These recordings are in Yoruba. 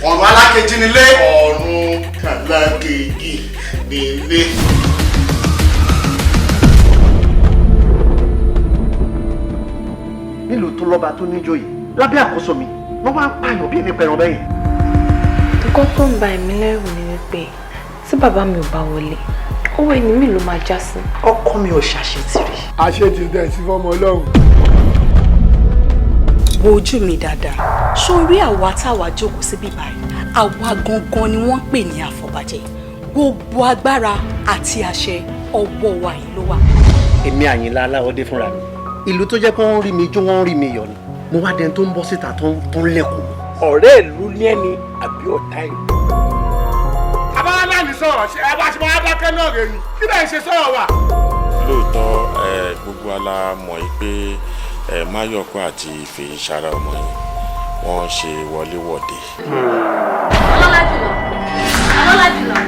ọ̀run alákejì nílé. ọ̀run alákejì nílé. nílùú tó lọ́ba tó níjòyè lábẹ́ àkóso mi wọ́n máa ń pààyàn bí èmi pẹ̀rọ bẹ́yìn. nǹkan tó ń ba èmi lẹ́rù ni wípé tí bàbá mi ò bá wọlé owó ẹni mi ló máa já sí. ọkọ mi ò ṣàṣetìrì. àṣetì dẹ̀ sí fọmọ ọlọ́run. wo ojú mi dáadáa sórí àwa táwa jókòó síbí báyìí àwa gangan ni wọ́n ń pè ní àfọ̀bàjẹ́ gbogbo agbára àti àṣẹ ọwọ́ wa yìí ló wà. èmi Àyìnlá Aláwọ̀dé fúnra mi ìlú tó jẹ́ pé wọ́n ń rí mi jó wọ́n ń rí mi yọ̀ ni mo wá dẹni tó ń bọ́ síta tó ń lẹ́kùn. ọ̀rẹ́ ìlú ní ẹni àbí ọ̀tá ìlú. abáwálá ní sọ̀rọ̀ ṣe ẹ bá ti máa dákẹ́ náà rèé ni kí lẹ́yìn ṣe sọ̀rọ̀ wa. lóòótọ́ gbogbo ala mọ̀ pé Máyọ̀kọ́ àti Fèyíṣarà ọmọ yẹn wọ́n ń ṣe wọléwọ̀de. ọlọ́lá jùlọ.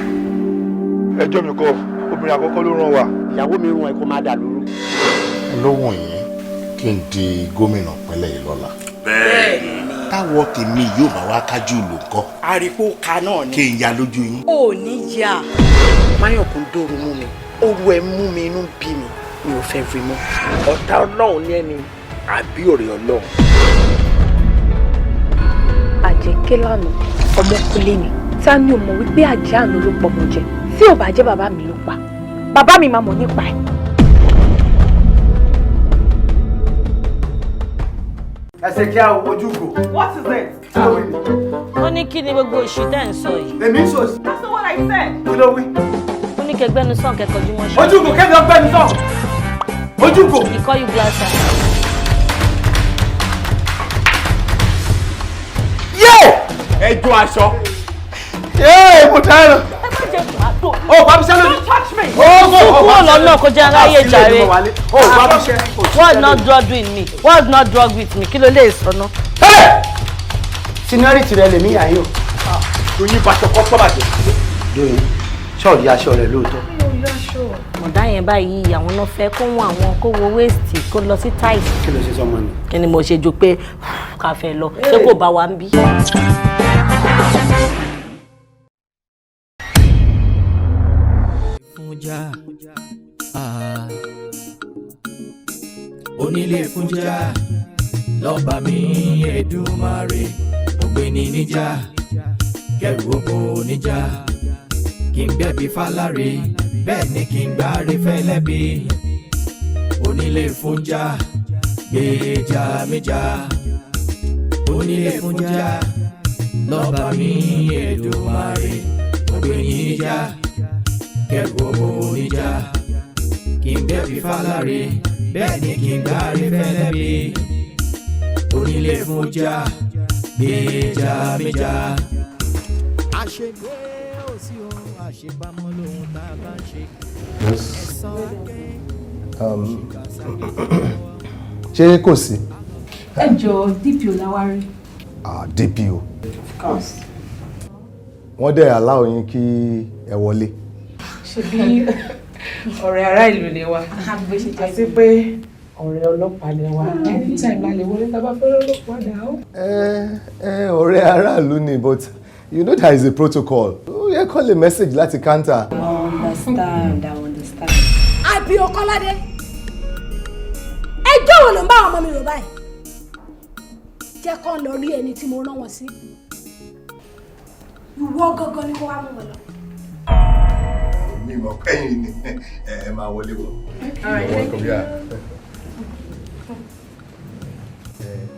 ẹjọ́ mi kọ́ obìnrin àkọ́kọ́ ló rán wa. ìyàwó mi rún ẹ kó má dà lóru. lóhùn yìí kí n di gómìnà pẹ́lẹ́ yìí lọ́la. bẹ́ẹ̀ni. táwọ̀ tèmi yóò bá wá kájú ìlú ńkọ́. àríkó ka náà ni. kí n ya lójú yín. ò ní yá. Máyọ̀kún dòrò mú mi oru ẹ mú mi inú bí mi ò fẹ́ rí mọ́. ọ̀tá ọlọ́run ní ẹni àbí ọ̀rẹ́ ọlọ́run. àjẹké lánàá ọmọkùnrin ni ta ni ò mọ̀ wípé àjẹ́ àná ló pọ̀ mọ́ jẹ tí ò bá jẹ́ bàbá mi ló pa bàbá mi máa mọ̀ nípa ẹ̀. ẹsẹ̀ kí a ojú kò. What is it? ó ní kí ni gbogbo òṣì tẹ́ ń sọ yìí. èmi ń sọ sí. That's not what I said. kí ló wí. ó ní kẹgbẹ́nu sàn kẹkọ̀ọ́jú mọ́ ṣọ́. ojú kò kẹ́mi ọgbẹ́ mi sọ. ojú kò. he call you glasser. ẹjọ́ aṣọ. mo tẹ́ ẹ. ó bá mi sẹ́lẹ̀. Don't touch me. kúrò lọ́nà kó jẹ́ aráyé jàre. ó bá mi sẹ́. what's not drug with me what's not drug with me kí ló lè sọ náà. seniority rẹ lèmi yà yín o. oyin bàtọ̀ kọ́ pọ́ bàjẹ́. lóyún ṣọ́ọ̀dì aṣọ rẹ lóòótọ́. ọ̀dà yẹn báyìí àwọn náà fẹ́ kó wọn àwọn kó wo waste kó lọ sí tight. kí ló ṣe sọmọ ni. kí ni mo ṣe jù pé ká fẹ́ lọ ṣé kò bá wa ń bí. Onile Fuja lọ́ba mi Èdùmàrè ògbéni níjà kẹrù oko níjà kí n gbẹ̀bí fáláre bẹ́ẹ̀ ni kí n gbáre fẹ́lẹ́bí Onile Fuja gbèjà méjà Onile Fuja lọ́ba mi Èdùmàrè ògbéni níjà kẹrù oko níjà kí n gbẹ̀bí fáláre bẹ́ẹ̀ ni kí n gbáre fẹ́lẹ́bí Onile Fuja gbèjà méjà. àṣegbé òsì ohun àṣepamọ́ lóhun tá a bá ń ṣe. ṣé kò sí. ẹ jọ̀ọ́ DPO láwárí. DPO. Of course. wọ́n dẹ̀ aláwọ̀ yín kí ẹ wọlé. ṣebí ọ̀rẹ́ ará ìlú ni wa àti pé ọ̀rẹ́ ọlọ́pàá ni wa anytime la lè wọlé tá bá fẹ́ ọlọ́pàá dà ó. ọ̀rẹ́ aráàlú ni but you know there is a protocol. ó yẹ kó lè message láti counter. I understand. àbí Ọkọ́ládé ẹjọ́ wo ló ń bá àwọn ọmọ mi rò báyìí jẹ́ kó lọ rí ẹni tí mo rán wọn sí ìwọ gangan ni kó wá mú wọn lọ. mi mọ̀ kẹ́yìn ni ẹ máa wọlé bọ̀.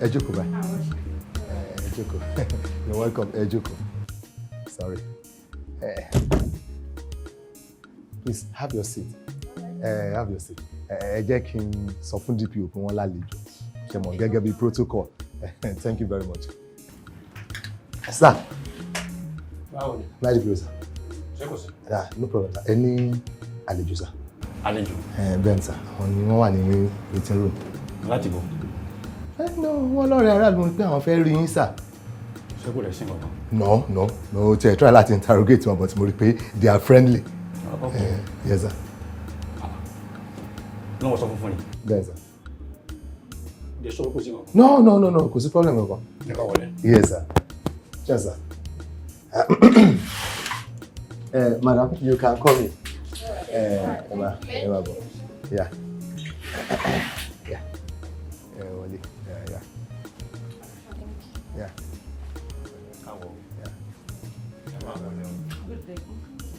ẹ jókòó báyìí. ẹ jókòó. You're welcome. ẹ jókòó. Sorry. Please have your seat. Have your seat. Ẹ jẹ́ kí n sọ fún DPO pé wọ́n lálejò. Ṣé mọ̀ gẹ́gẹ́ bí protocol. Thank you very much. Sir. báwo ni. Láì DPO sir. ṣé kò sí. No problem sir. Ẹ ní àlejò sir. àlejò. Bẹ́ẹ̀ sir. Àwọn ni wọ́n wà ní meeting room. láti bọ̀. No, wọ́n lọ́rẹ̀ aráàlú pé àwọn fẹ́ rí yín sir. ṣé kò lè sí nǹkan kan. No, tí ẹ try láti interrogate wọn but mo rí pé they are friendly. Okay. Yes sir. lọ́wọ́ sọ fún yín. Bẹ́ẹ̀ sir. lè sọ kó sí nǹkan kan. No, kò sí problem kankan. ẹ ká wọlé. Yes sir. Yes sir. Madam, you can call me. Emma, yeah. Yeah. Yeah.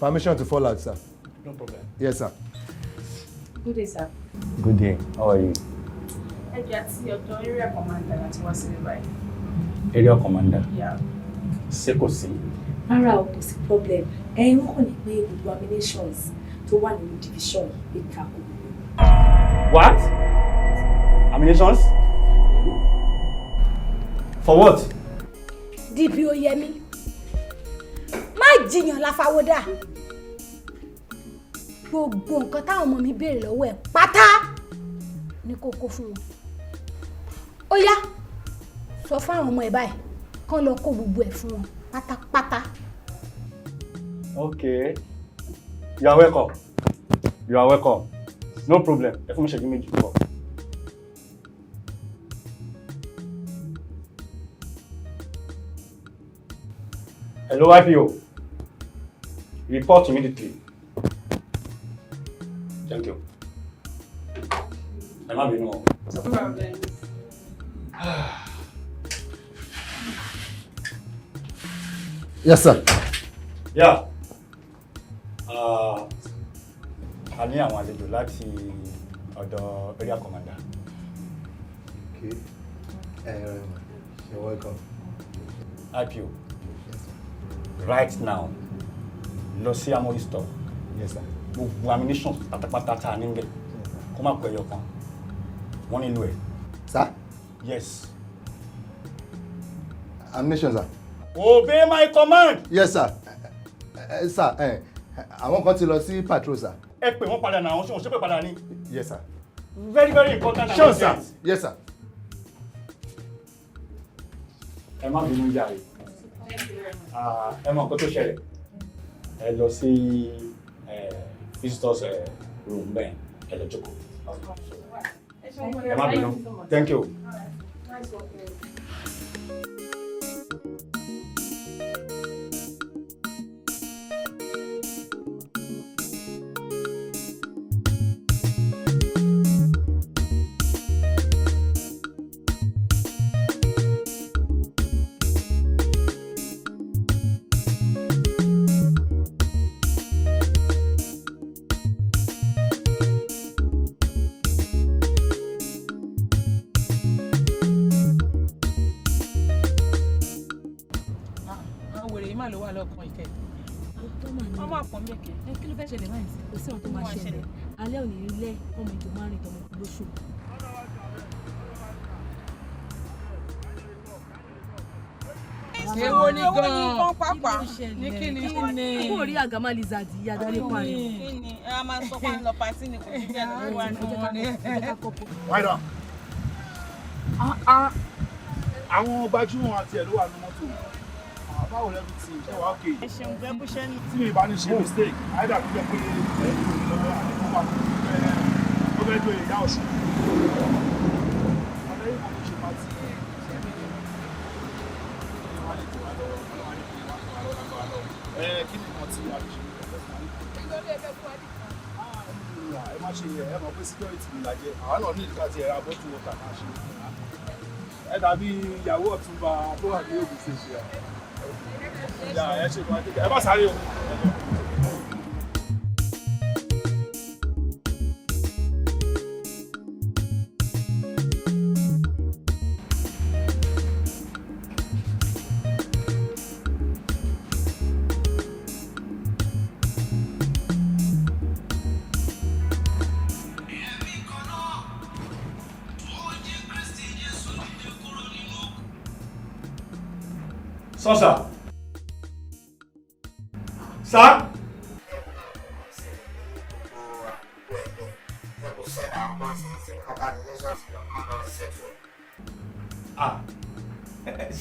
Permission to fall out, sir. No problem. Yes, sir. Good day, sir. Good day. How are you? I just see your area commander that was in right. Area commander? Yeah. Ṣé kò sí? Rárá o, kò sí problem. Ẹ̀yin wọ́n kàn ní pé gbogbo nominations tó wà nínú division pé ká kó. What? Nominations? For what? DP Oyemi. Má jiyàn láfàwọ́dà. Gbogbo nǹkan táwọn ọmọ mi béèrè lọ́wọ́ ẹ̀ pátá ní kókó fún wọn. Ó yá, sọ fún àwọn ọmọ ẹ̀ báyìí kán lọ kó gbogbo ẹ̀ fún wọn pátápátá. Okay. You are welcome. You are welcome. No problem. Ẹ fún mi ṣẹ́jú méjì púpọ̀. Hello, IPO. Report immediately. Thank you. Ẹ má bínú o. No problem. Yes, sir. Yeah. A ní àwọn àlejò láti ọ̀dọ̀ area commander. Okay. You're welcome. IPO. Right now, lọ sí Amori store. Yes, sir. Gbogbo ammunition pátápátá tá a ní níbẹ̀. Kó má pẹ́ ẹyọ kan. Wọ́n nílò ẹ̀. Sir? Yes. Ammunition, sir. Obey my command. Yes, sir. Sir, àwọn kan ti lọ sí patrol, sir. Ẹ pè wọ́n padà náà, wọ́n ṣe pé padà ní. Yes, sir. Very, very important. Sure, sir. Yes, sir. Ẹ má bínú jàre. Ẹ mọ nǹkan tó ṣẹlẹ̀. Ẹ lọ sí visitors room bẹ́ẹ̀ ẹ lọ jókòó. Ẹ má bínú. Thank you. Ọmọ àpọ̀ mẹ́kẹ̀. Kí ló fẹ́ ṣẹlẹ̀ báyìí sí? Kò sí ohun tó máa ṣẹlẹ̀. Alẹ́ òní ilé ọmọ ìjọ máa ń rìn tọmọ lóṣù. Èwo ni gan-an pápá ní kí ni Kó rí àgàmà lizard yìí adarí parí. Kí ni ẹ máa sọ pé lọ pàtí ni kò ní jẹ́ lórí wa ní. Wáyé dán. Àwọn gbajúmọ̀ àti ẹ̀ ló wà ní mọ́tò. Báwo lẹ́nu ti ṣe wá òkè? Ẹ ṣeun bẹ́ẹ̀ bó ṣe ní. Tí mi bá ní ṣe mistake, àìdá tó jẹ́ pé ẹ̀yìn òní lọ́wọ́ àdéhùn wà ó fẹ́ lo ìyá ọ̀ṣun. Ọ̀dọ́ yìí kò ní ṣe pàtì kí ni wọ́n ti wà lóṣù ẹ má ṣe yẹ ẹ mọ̀ pé security ni lajẹ àwọn náà ní ìdíkà tí ẹ ra bọ́tù wọ́tà máa ṣe ẹ dàbí ìyàwó ọ̀túnba tó wà ní Ògùn ṣèṣe ẹ ṣe kọ́ ẹ bá sáré o. Sọ́sà. Sá.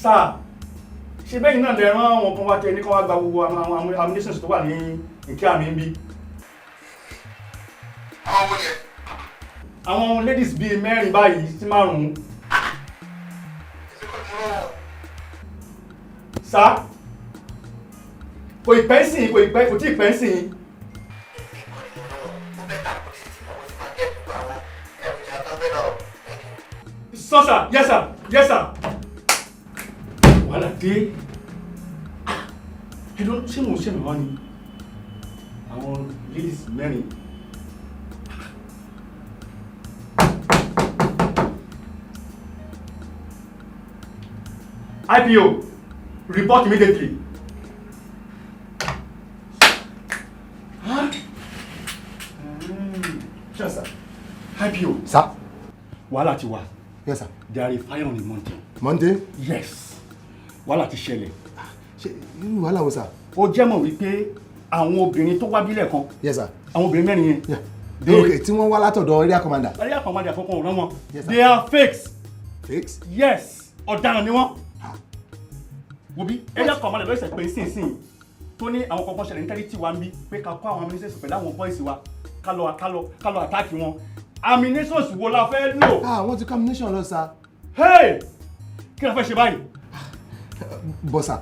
Sá. Ṣé bẹ́yìn náà lè rán àwọn kan wá tẹ ní kán wá gba gbogbo àwọn ammunitions tó wà ní ìkẹ́ àmì ń bí? Àwọn ladies bíi mẹ́rin báyìí sí márùn-ún. Sá. kò ìpẹ́ sí kò tí ì pẹ́ sí. Sir, yes sir, yes sir. Wàhálà dé. Ẹ ló ṣé mo ṣe mi wá ni? Àwọn ladies mẹ́rin. IPO, report immediately. Huh? Sure, sir. IPO. Sir? Wàhálà ti wà. Yes, sir. There is fire on the mountain. Monday? Yes. Wàhálà ti ṣẹlẹ̀. Ṣé irú wàhálà wo, sir? Ó jẹ́ mọ̀ wípé àwọn obìnrin tó wá bílẹ̀ kan. Yes, sir. Àwọn obìnrin mẹ́rin yẹn. Yeah. Okay, tí wọ́n wá látọ̀dọ̀ area commander. Area commander àkọ́kọ́ ọ̀rọ̀ wọn. Yes, sir. They are fakes. Fakes? Yes. Ọ̀daràn ni wọ́n. Wobi, area commander ló ṣe pé sínsìn tó ní àwọn kọ̀ọ̀kan ṣẹlẹ̀ nítorí tí wà ń bí pé ká kó àwọn ministers pẹ̀lú àwọn boys wa ká lọ attack wọn. Ammunitions wo la fẹ́ lò? Wọ́n ti combination lọ, sir. Hey! Kí la fẹ́ ṣe báyìí? But sir,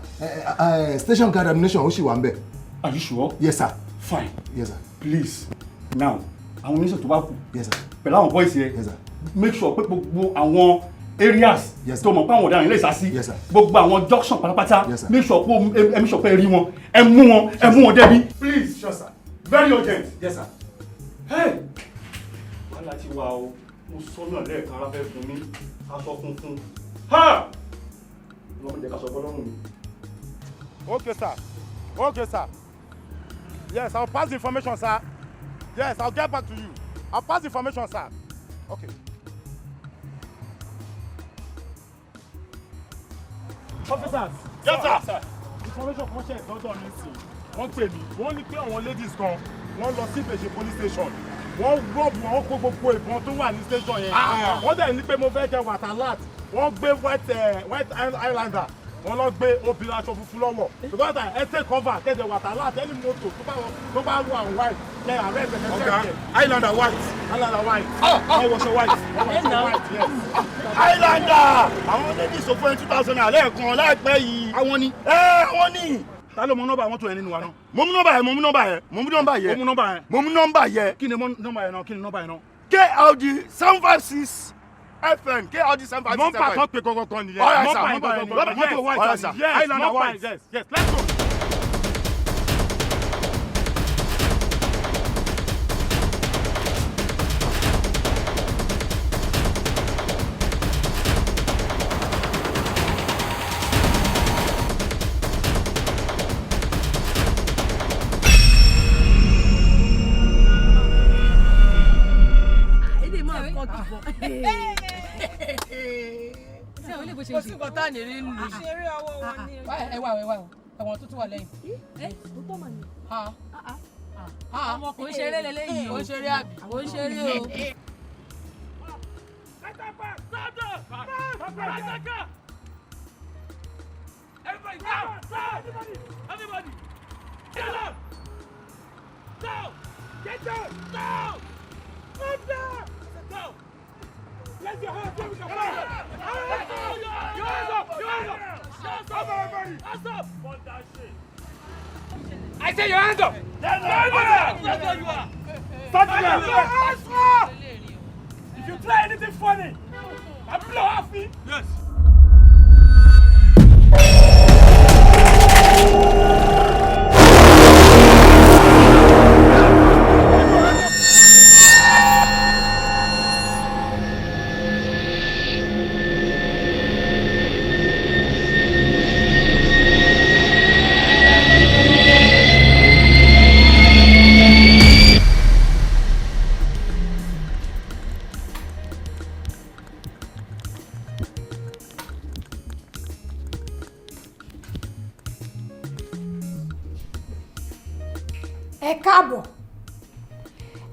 station guard ammunition ó ṣì wà ń bẹ̀. Are you sure? Yes, sir. Fine. Yes, sir. Please. Now, àwọn ministers tó bá kù. Yes, sir. Pẹ̀lú àwọn boys yẹn. Yes, sir. Make sure pé gbogbo àwọn areas tó mọ̀ pé àwọn ọ̀daràn ilé ìsásí. Yes, sir. Gbogbo àwọn junction pátápátá. Yes, sir. Make sure pé ẹ rí wọn. Ẹ mú wọn débi. Please. Sure, sir. Very urgent. Yes, sir. Hey! Wàhálà ti wà o. Mo sọ náà lẹ́ẹ̀kan ara fẹ́ fún mi. Aṣọ funfun. Ha! Lọ́mọ jẹ́ ká sọ bọ́lọ́run mi. Okay, sir. Okay, sir. Yes, I'll pass the information, sir. Yes, I'll get back to you. I'll pass the information, sir. Okay. Officers. Yes, sir. Information kan ṣe ìtọ́jọ́ mi sí. Wọ́n pè mí. Wọ́n ní pé àwọn ladies kan wọ́n lọ sí Ìbèṣe police station. Wọ́n rọ́ọ̀bù wọn kó gbogbo ìbọn tó wà ní station yẹn. Wọ́n dẹ̀ ní pé mo fẹ́ jẹ wàtálát. Wọ́n gbé white islander. Wọ́n lọ gbé obìnrin aṣọ funfun lọ́wọ́. Because ẹ take cover kẹ́jẹ wàtálát ẹni mọ́tò tó bá wọ àwọn white kẹ́ ààrẹ ẹ̀sẹ̀ kẹ́kẹ́. Okay. Islander white. Islander white. Wọ́n wọṣọ white. Wọ́n wọṣọ white, yes. Islander! Àwọn ladies sọ fún 2000 naira lẹ́ẹ̀kan láìpẹ́ yìí. Àwọn ni. Àwọn ni. Ta ló mọ nọ́mbà mọ́tò yẹn nínú wa náà? Mo mú nọ́mbà yẹn. Mo mú nọ́mbà yẹn. Mo mú nọ́mbà yẹn. Kí ni nọ́mbà yẹn náà? Kí ni nọ́mbà yẹn náà? KLD 756 FM. KLD 756 FM. Nọ́mbà kan pé kọ́kọ́ nìyẹn. Nọ́mbà yẹn. Mọ́tò white. Yes, Islander white. Yes, let's go. kò sí nǹkan tá à ní rí nù. àṣírí ọwọ́ wọn ni. ẹ wá ẹ̀wọ̀n tó tún wà lẹ́yìn. tó tọ́ mà ní. ọmọ kò ń ṣeré lélẹ́yìí o. kò ń ṣeré àbí. kò ń ṣeré o. Everybody, get up! Down! Get down! Down! Up there! Down! Let your hands go! Your hands up! Your hands up! Hands up, everybody! Hands up! Put that shit! I say your hands up! That's where you are! Start your hands up! If you try anything funny, I blow off me! Yes! ẹ káàbọ̀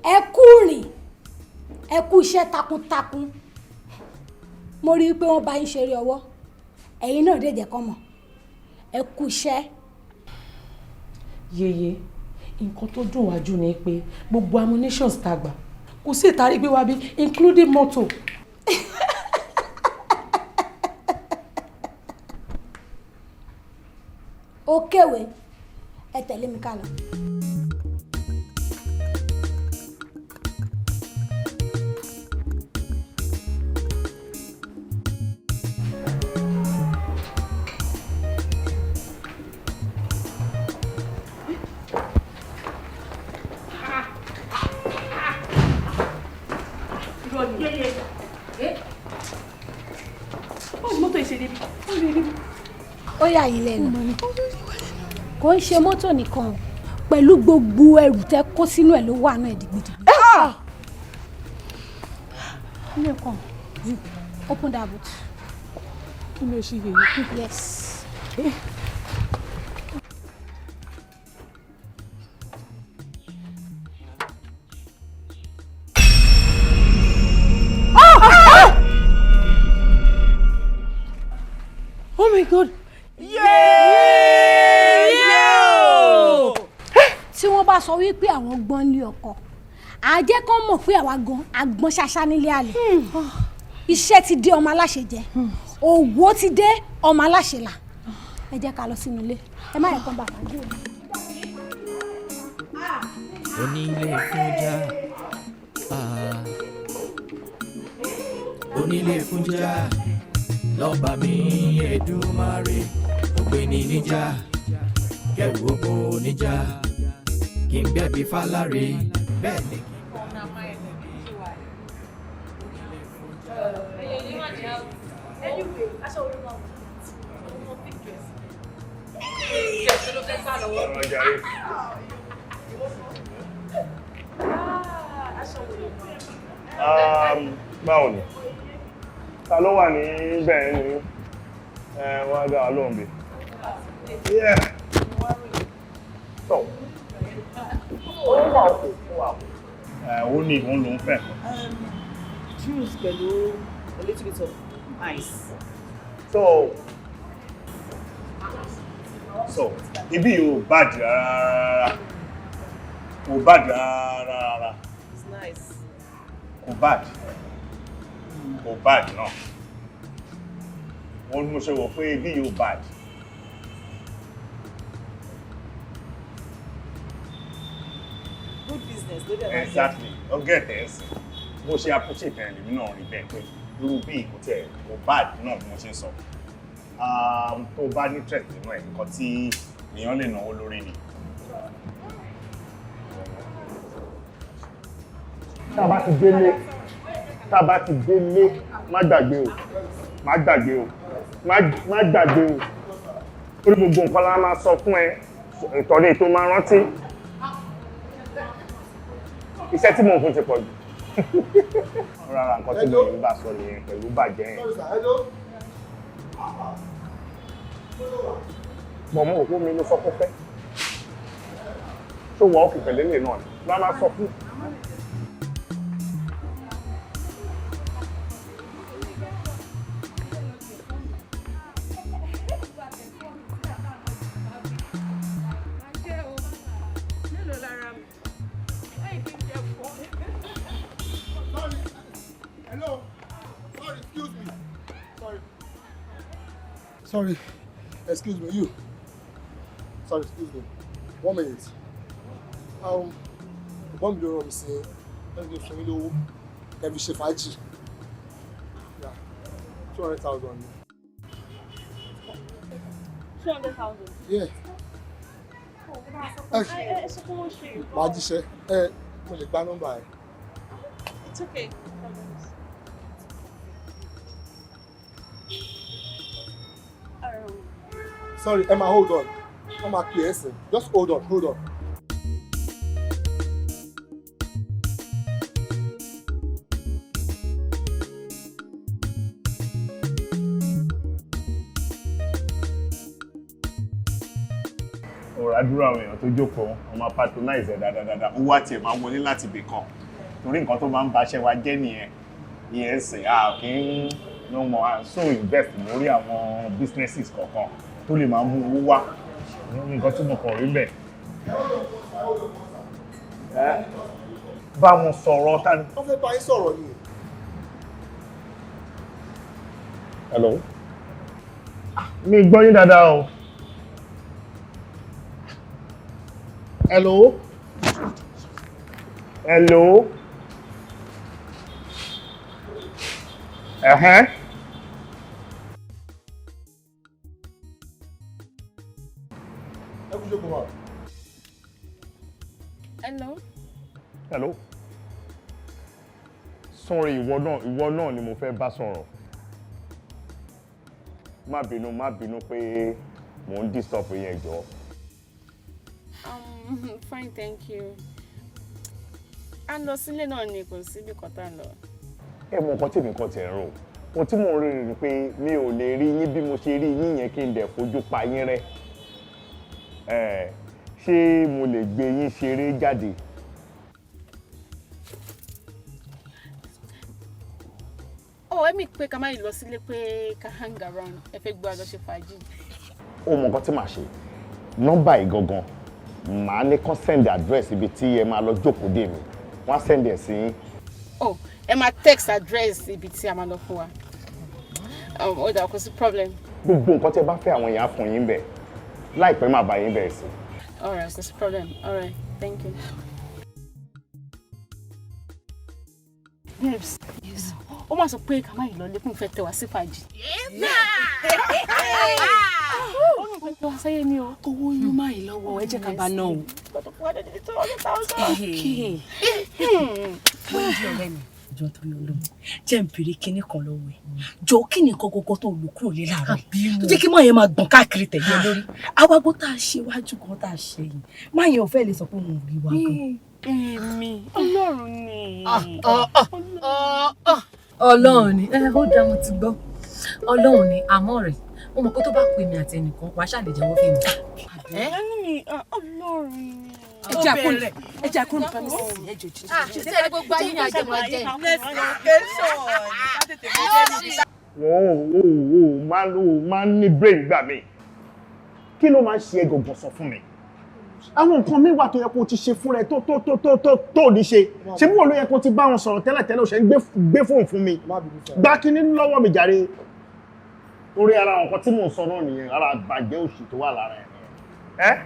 ẹ kú rìn ẹ kú iṣẹ́ takuntakun mo rí i pé wọ́n bá yín ṣeré ọwọ́ ẹ̀yin náà dẹ̀ jẹ́ kọ́ mọ̀ ẹ kú iṣẹ́. yeye nǹkan tó dùn wájú ni pé gbogbo ammunitions tá a gbà kò sí ìtarí gbé wá bí including motor. ó kéwèé ẹ tẹ̀lé mi ká lọ. Ó yà yín lẹ́nu kò ń ṣe mọ́tò nìkan pẹ̀lú gbogbo ẹrù tẹ́ kó sínú ẹ̀ ló wà náà ẹ̀dìgbìdì. Open that boot. Yes. Oh my God! Tí wọ́n bá sọ wípé àwọn gbọ́n lé ọkọ á jẹ́ kán mọ̀ pé àwa gan agbọ́n ṣaṣá nílé àlè. Iṣẹ́ ti dé ọmọ aláṣẹ jẹ owó ti dé ọmọ aláṣẹ là ẹ jẹ́ ká lọ sínú ilé ẹ má yẹ kán bá fàájì o. Onile Fuja, Onile Fuja, lọ́ba mi Èdùmàrè, ògbéni níjà, kẹrù òbò níjà, kí n gbẹ̀bí fáláre, bẹ́ẹ̀ ni. Báwo ni? Ta ló wà ní bẹ́ẹ̀ ni? Wọ́n á dá wa lóhùn bí. So, ó wà òkè fún wa. Ó ní ìwọ̀n ló ń fẹ́. Juice pẹ̀lú a little bit of ice. So, ibi yóò bàjẹ́ rárá. Kò bàjẹ́ rárá. It's nice. Kò bàjẹ́. Kò bàjẹ́ náà. Wọ́n ní mo ṣe wọ̀ pé ibi yóò bàjẹ́. Good business, ló dẹ̀ máa jẹ́. Exactly. Ó gẹ̀tẹ̀ ẹ̀sìn. Bó ṣe appreciate ẹ̀ lèmi náà rí bẹ́ẹ̀ pé irú bí ìkútẹ̀ kò bàjẹ́ náà bí mo ṣe ń sọ. Tó bá ní interest nínú ẹ̀ nǹkan tí èèyàn lè náwó lórí ni. Tá a bá ti délé má gbàgbé o má gbàgbé o orí gbogbo nǹkan la máa sọ fún ẹ ìtọ́lé tó máa rántí iṣẹ́ tí mò ń fún ti pọ̀ jù rárá nǹkan tí mo ń bá sọ nìyẹn pẹ̀lú bàjẹ́ yẹn mọ̀ mọ́ òkú mi ló sọ fún fẹ́ tó wọ́n ó fi pẹ̀lẹ́ lè náà ló máa sọ fún. Sorry, excuse me, you. Sorry, excuse me. 1 minute. $1 million, let me give you every chef IG. Yeah, 200,000. 200,000. Yeah. It's okay. Sorry, Emma, hold on. Emma, please. Just hold on. Àdúrà àwọn èèyàn tó jókòó wọn máa patronize ẹ̀ dáadáa owó àti ẹ̀ máa wọlé láti ibì kan torí nǹkan tó máa ń baṣẹ́ wa jẹ́ nìyẹn ìyẹn sìn kì í no more so invest lórí àwọn businesses kọ̀ọ̀kan tó lè máa mú owó wá nǹkan tí mo kàn rí bẹ́ẹ̀. Bá wọn sọ̀rọ̀ ta ni. Wọ́n fẹ́ bá yín sọ̀rọ̀ ni. Hello. Mi gbọ́ yín dáadáa o. Hello? Hello? Uh-huh. Hello? Hello? Sorry, ìwọ náà ni mo fẹ́ bá sọ̀rọ̀. Má bínú pé mò ń disturb yẹn jọ. Fine, thank you. A lọ sílé náà ni kò síbi kan tá lọ. Ẹ mọ nǹkan tí mi kàn tẹ̀ ń rò. Ohun tí mò ń rí ni pé mi ò lè rí yín bí mo ṣe rí yín yẹn kí n dẹ̀ fojú pa yín rẹ́. Ṣé mo lè gbé yín ṣeré jáde? Èmi pé ká má lọ sílé pé ká hang around ẹ fẹ́ gbọ́ àjọṣe fàájì. Ó mọ nǹkan tí màá ṣe. Nọ́mbà yìí gangan màá ní kán send address ibi tí ẹ máa lọ jókòó dé mi. Wọ́n á send ẹ̀ sí yín. Ẹ máa text address ibi tí a máa lọ fún wa. Ó dà kò sí problem. Gbogbo nǹkan tí ẹ bá fẹ́ àwọn èèyàn á fún yín bẹ̀. Láìpẹ́ máa bá yín bẹ̀ sí. All right, kò sí problem. All right, thank you. Babes, yes. Ó máa sọ pé ká má lọ lẹ́kùn fẹ́ tẹ wá sí fàájì. Ó ní pé wá sáyé ni o. Owó inú máa yìí lọ́wọ́ ẹ jẹ́ ká bá náà o. Wọ́n di ọ̀rẹ́ mi jọ tó yọ lóhùn. Jẹ́ n bèrè kinní kan lọ́wọ́ ẹ̀. Jọ kí ni nǹkan gbogbo tó lù kúrò lé láàárọ̀ yìí. Tó jẹ́ kí máa yẹn máa gbọ̀n káàkiri tẹ̀lé lórí. Awágbó tá a ṣe wájú kan tá a ṣe yìí. Máa yẹn ò fẹ́ lè sọ pé mo rí wa gan. Èmi Ọlọ́run ni. Ọlọ́run ni ó dá mo ti gbọ́. Ọlọ́run ni àmọ́ rẹ̀ ó mọ̀ pé tó bá pè mí àti ẹnìkan wàá ṣàlèjẹ́wọ́ fún mi. Ọlọ́run ni. Ẹ jẹ́ àkúrò nípa mi sí ẹjọ́ jù. Ṣé gbogbo ayé ni àjẹmọ́ jẹ? Máa ń ní brain gbà mí. Kí ló máa ń ṣe gọ̀gọ̀ sọ fún mi? Àwọn nǹkan mi wà tó yẹ kó ti ṣe fún rẹ tó ní ṣe. Ṣé bí wọ́n ló yẹ kó ti bá wọn sọ̀rọ̀ tẹ́lẹ̀tẹ́lẹ̀ ó ṣe ń gbé fóònù fún mi? Gbá kíní lọ́wọ́ mi jàre. Orí ara nǹkan tí mò ń sọ náà nìyẹn, ara àgbàjẹ́ òṣì tó wà lára ẹ̀ nìyẹn.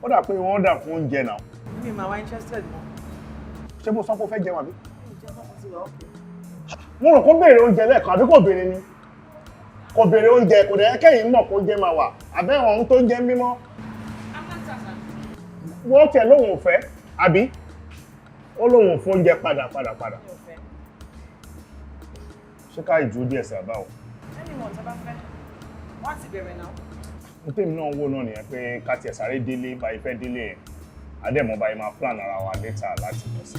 Ó dà pé wọ́n dà fún oúnjẹ náà. Mi máa wá interested mọ́. Ṣé mo sọ pé ó fẹ́ jẹun àbí? Mo rò kó béèrè oúnjẹ lẹ́ẹ̀kan àbí kò béèrè ni? Kò béèrè oúnjẹ kò dẹ̀ kẹ́yìn mọ̀ kó oúnjẹ máa wà àbẹ́ ọ̀hún tó ń jẹ mímọ́. Wọ́n tẹ̀ lóhùn òfẹ́ àbí? Ó lóhùn òfún oúnjẹ padà. Ṣé ká ìdúró díẹ̀ sí àbáwọ̀? Ẹni mọ̀ tó bá fẹ́, wọ́n ti bẹ̀rẹ̀ náà. Mo tèmi náà wò náà nìyẹn pé ká tiẹ̀ sáré délé báyìí fẹ́ délé ẹ̀. Adẹ́mọ̀ báyìí máa plan ara wa later láti lọ sí.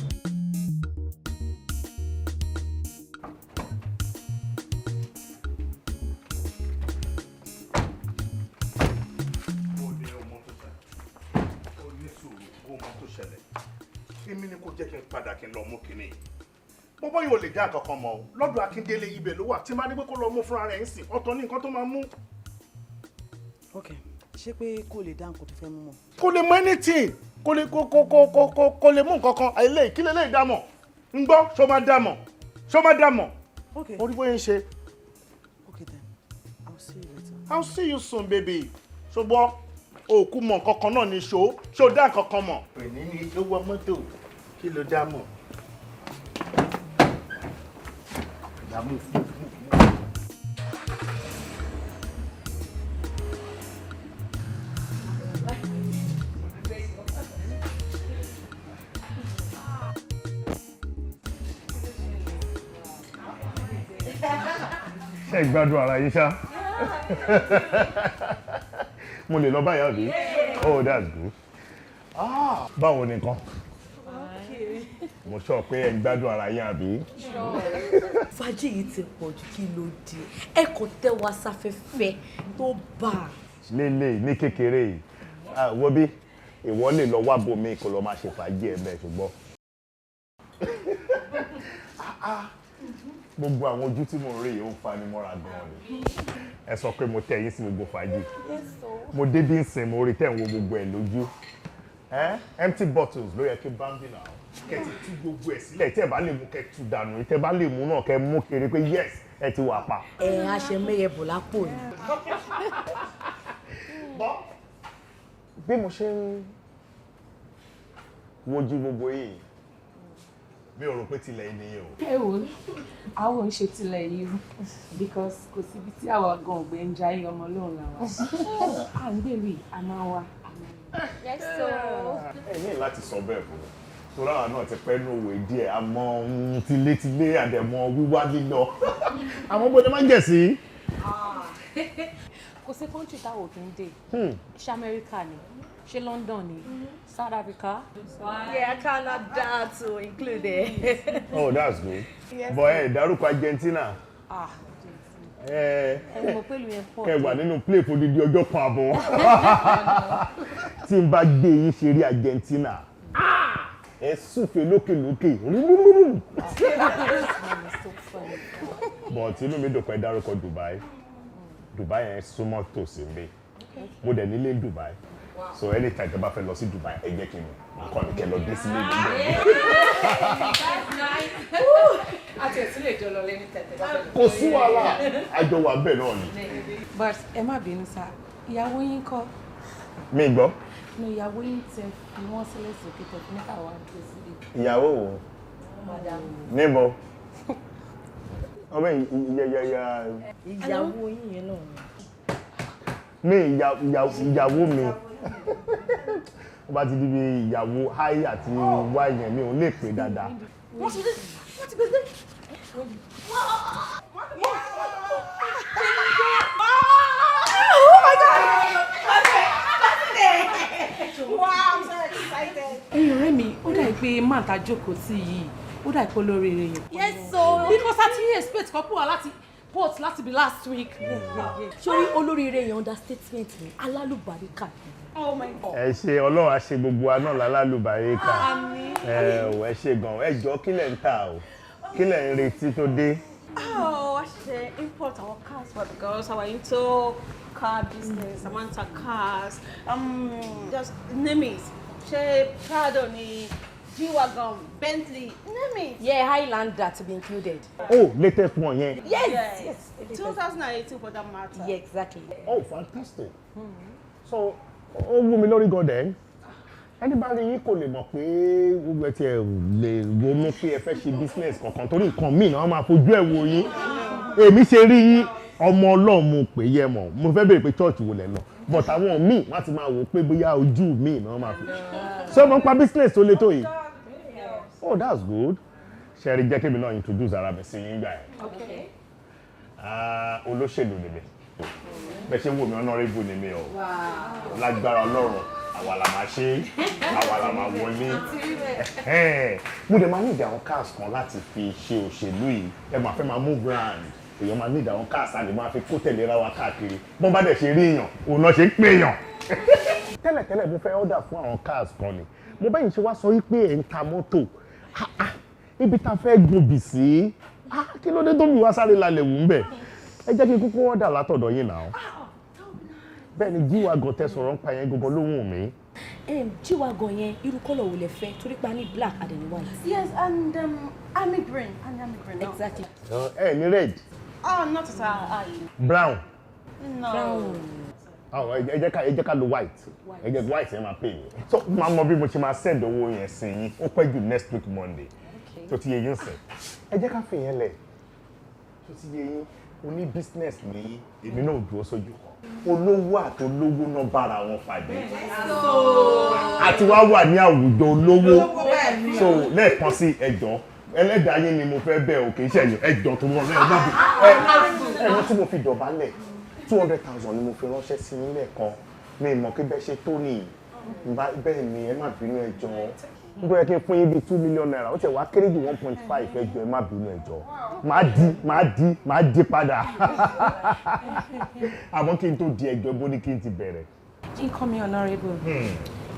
Èmi ni kò jẹ́ kí n padà kí n lọ mú kinní. Bọ́bọ́ yóò lè dá nǹkan kan mọ́ o. Lọ́dọ̀ Akíndélé ibẹ̀ ló wà tí máa ní pé kó lọ mú fúnra rẹ̀ ń sìn. Ọ̀tọ̀ ní nǹkan tó máa mú. Ok, ṣé pé kò lè dá nǹkan tó fẹ́ mú mọ́? Kò lè mú anything. Kò lè mú nǹkan kan. Àìlè kí lè lè dámọ̀. Ń gbọ́ ṣó máa dámọ̀. Ok. Orí bóyá ń ṣe. Ok then, I'll see you later. I'll see you soon baby. Ṣùgbọ́n òkú mọ̀ nǹkan kan náà ní ṣó dá nǹkan kan mọ̀. Òní ni ó wọ mọ́tò kí ló dá mọ̀. Ìdààmú fún. Ṣé gbádùn ara yín ṣá? Mo lè lọ báyà bí? Oh, that's good. Báwo ni nǹkan? Mo sọ pé ẹ gbádùn ara yín àbí? Fàájì yìí ti pọ̀ jù kí ló dé. Ẹ kò tẹ́ wa sáfẹ́fẹ́ tó bá. Lélẹ̀ ní kékeré yìí. Wo bí ìwọ lè lọ wá bomi kó lọ máa ṣe fàájì ẹ bẹ́ẹ̀ ṣùgbọ́n. Gbogbo àwọn ojú tí mo rí yìí ó ń fani mọ́ra gan-an ni. Ẹ sọ pé mo tẹ̀ yín sí gbogbo fàájì. Mo débí ń sìn mo rí tẹ̀ ń wo gbogbo ẹ̀ lójú. Empty bottles ló yẹ kí báńkì náà. Kẹ́ ti tú gbogbo ẹ̀ sílẹ̀ tẹ́ bá lè mú kẹ́ tú dànù tẹ́ bá lè mú náà kẹ́ mú kiri pé yes ẹ ti wà pa. Aṣẹ mẹ́yẹ bò lápò ni. bí mo ṣe ń wojú gbogbo yìí mi ò rò pé tilẹ̀ ènìyàn o. ẹ wò àwọn ń ṣe tilẹ̀ yìí because kò síbi tí àwa gan ọ̀gbẹ́ ń jayé ọmọ lóhùn làwà à ń gbèrè a máa wá. ẹ ní láti sọ bẹ́ẹ̀ fún mi torí àwọn náà ti pẹ́ ní òwe díẹ̀ àmọ́ tilétilé àdẹ̀mọ́ wíwá lílọ àmọ́ bó ni máa ń jẹ̀ sí. kò sí kọ́ńtì táwọn òkè ń dé ṣé Amẹ́ríkà ni ṣé London ni South Africa. Yeah, Canada to include it. Oh, that's good. Yes, but ẹ dárúkọ Argentina. Kẹwàá nínú play fún dídí ọjọ́ kan àbọ̀. Tí n bá gbé yín ṣeré Argentina. Ẹ súfè lókèlókè. But inú mi dùn pé dárúkọ Dubai. Dubai yẹn súnmọ́ tòsí mi. Mo dẹ̀ nílé Dubai. So anytime tẹ́ bá fẹ́ lọ sí Dubai ẹ jẹ́ kí n kọ́ ni kẹ́ lọ dé sílé mi. àti ẹ̀sìn lè jọ lọ lẹ́ni tẹ̀tẹ̀ bá fẹ́ lọ. Kò sí wàhálà àjọ wà bẹ́ẹ̀ náà ni. but ẹ má bínú sá ìyàwó yín kọ́. Mi gbọ́. no ìyàwó yín tẹ fi wọ́n sílẹ̀ sókè tẹ̀ fún nípa àwọn àti sílẹ̀. Ìyàwó wo? Níbo? ọmọ ìyàwó yín yẹn náà. Mi ìyàwó mi. Ó bá ti di bí ìyàwó háì àti wá yẹn mi ò lè pè dáadáa. Wọ́n ti gbé dé. Wow, I'm so excited. Ẹ̀yin ọ̀rẹ́ mi, ó dà pé máa ta jókòó sí yìí, ó dà pé olóríire yẹn. Yes, so. Because I ti expect couple wa láti port láti be last week. Sori olóríire yẹn understatement ni alálùbáríkà. Oh my God. Ẹ ṣe Ọlọ́run á ṣe gbogbo wa náà lálálùbáríkà. Ẹ ṣe gan ẹ jọ kí lẹ̀ ń tà o kí lẹ̀ ń retí tó dé. Oh, I should import our cars for the girls. Our into car business, Samantha cars. Just name it. She Prado ni G-Wagon, Bentley, name it. Yeah, Highlander to be included. Oh, latest one, yeah. Yes. 2018 for that matter. Yeah, exactly. Oh, fantastic. So, ó wú mi lórí gan then. Anybody yín kò lè mọ̀ pé gbogbo ẹ ti ẹ lè ronú pé ẹ fẹ́ ṣe business kankan torí nǹkan míì náà máa fojú ẹ̀ wò yín. Èmi ṣe rí yín ọmọ Ọlọ́run mo pè yẹ mọ̀ mo fẹ́ béèrè pé church wo lẹ lọ but àwọn míì wọ́n ti máa wò pé bóyá ojú míì náà máa fi. Ṣé ọmọ pa business tó le tó yìí? Oh, that's good. Ṣẹ́rí jẹ́ kí mi náà introduce ara mi sí yín gbà ẹ̀. Olóṣèlú ni mi. Bẹ́ẹ̀ ṣe wò mí honorable ni mi o. Lágbára Ọlọ́run. Àwa la máa ṣe, àwa la máa wọlé. Mo dẹ̀ máa ní ìdí àwọn cars kan láti fi ṣe òṣèlú yìí. Ẹ máa fẹ́ máa move brand. Èèyàn máa ní ìdí àwọn cars a lè máa fi kó tẹ̀lé ra wa káàkiri. Bọ́n bá dẹ̀ ṣe rí èèyàn, òun náà ṣe ń pè èèyàn. Tẹ́lẹ̀tẹ́lẹ̀ mo fẹ́ order fún àwọn cars kan ni. Mo bẹ́yìn ṣe wá sọ wípé ẹ̀ ń ta mọ́tò. Ibi tá a fẹ́ gbòbì sí. Kí ló dé tó mi wá sáré lálẹ́ wù ń bẹ̀? Ẹ jẹ́ kí n kúkú order látọ̀dọ̀ yín náà. Bẹ́ẹ̀ni G-Wagon tẹ sọ̀rọ̀ ń pa yẹn gbogbo lóhùn mi. G-Wagon yẹn irú kọ́lọ̀ wo lẹ fẹ́ torí pa ní black and then white. Yes, and army green. Exactly. Ní red. Oh, not at all. Brown. No. Brown. Ẹ jẹ́ ká lo white. Ẹ jẹ́ white yẹn máa pè mí. So máa mọ bí mo ṣe máa send owó yẹn sí yín. Ó pẹ́ jù next week Monday. Tó ti yẹ yín sẹ̀. Ẹ jẹ́ ká fi yẹn lẹ̀. Tó ti yẹ yín oní business ní èmi náà dúró sójú kan. Olówó àti olówó náà bára wọn pàdé. Àti wá wà ní àwùjọ olówó. So lẹ́ẹ̀kan sí ẹjọ́ ẹlẹ́dàá yín ni mo fẹ́ bẹ̀ ò kì í ṣẹ̀yìn ẹjọ́ tó wọ́n lẹ́yìn náà bí. Ẹ̀rọ tí mo fi dọ̀bálẹ̀ 200,000 ni mo fi ránṣẹ́ sí nílẹ̀ kan mi mọ̀ kí bẹ́ẹ̀ ṣe tó nìyí. Bẹ́ẹ̀ ni ẹ má bínú ẹjọ́. Nígbà yẹn kí n fún yín bíi 2 million naira ó tẹ̀ wá kéré jù 1.5 ẹjọ́ ẹ má bínú ẹjọ́. Máa di padà. Àmọ́ kí n tó di ẹjọ́ bó ní kí n ti bẹ̀rẹ̀. Nǹkan mi honorable.